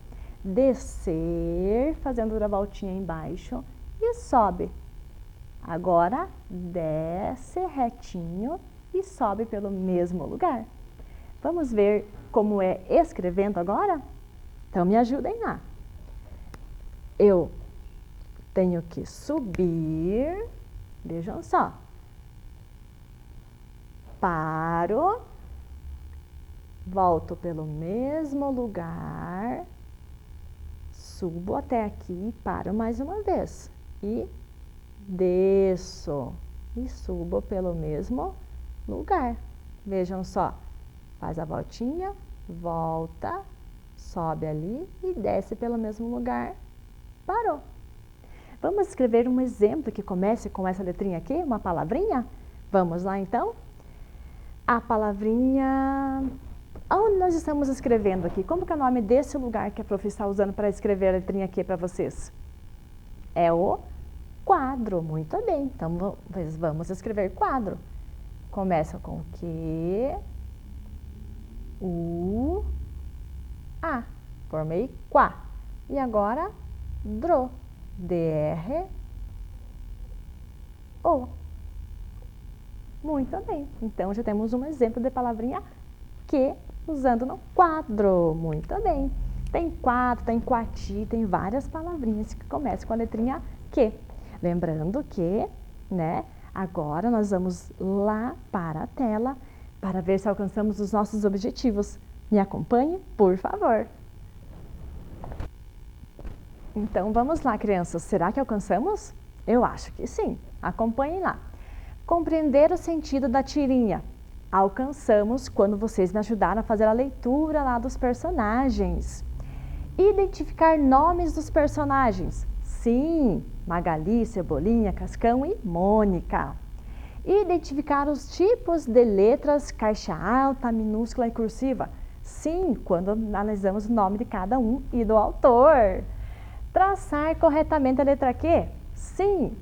descer fazendo outra voltinha embaixo e sobe. Agora, desce retinho e sobe pelo mesmo lugar. Vamos ver como é escrevendo agora? Então, me ajudem lá. Eu tenho que subir, vejam só, paro, volto pelo mesmo lugar, subo até aqui, paro mais uma vez e desço e subo pelo mesmo lugar. Vejam só, faz a voltinha, volta, sobe ali e desce pelo mesmo lugar. Parou. Vamos escrever um exemplo que comece com essa letrinha aqui, uma palavrinha? Vamos lá, então? A palavrinha... Onde nós estamos escrevendo aqui? Como que é o nome desse lugar que a prof está usando para escrever a letrinha aqui para vocês? É o quadro. Muito bem. Então, vamos escrever quadro. Começa com Q, U, A. Formei quá. E agora... DRO, DR, O. Muito bem. Então, já temos um exemplo de palavrinha que usando no quadro. Muito bem. Tem quadro, tem quati, tem várias palavrinhas que começam com a letrinha Q. Lembrando que, né, agora nós vamos lá para a tela para ver se alcançamos os nossos objetivos. Me acompanhe, por favor. Então, vamos lá, crianças. Será que alcançamos? Eu acho que sim. Acompanhem lá. Compreender o sentido da tirinha. Alcançamos quando vocês me ajudaram a fazer a leitura lá dos personagens. Identificar nomes dos personagens. Sim, Magali, Cebolinha, Cascão e Mônica. Identificar os tipos de letras caixa alta, minúscula e cursiva. Sim, quando analisamos o nome de cada um e do autor. Traçar corretamente a letra Q? Sim,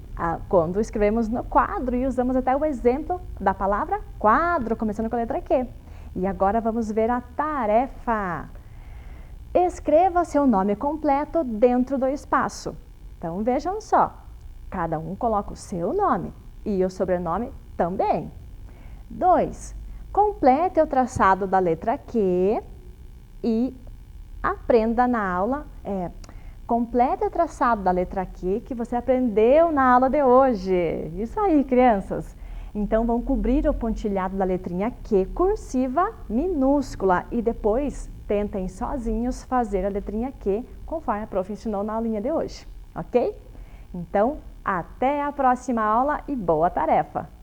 quando escrevemos no quadro e usamos até o exemplo da palavra quadro, começando com a letra Q. E agora vamos ver a tarefa. Escreva seu nome completo dentro do espaço. Então, vejam só, cada um coloca o seu nome e o sobrenome também. 2. Complete o traçado da letra Q e aprenda na aula... Complete o traçado da letra Q que você aprendeu na aula de hoje. Isso aí, crianças. Então, vão cobrir o pontilhado da letrinha Q cursiva minúscula e depois tentem sozinhos fazer a letrinha Q conforme a prof ensinou na aulinha de hoje, ok? Então, até a próxima aula e boa tarefa!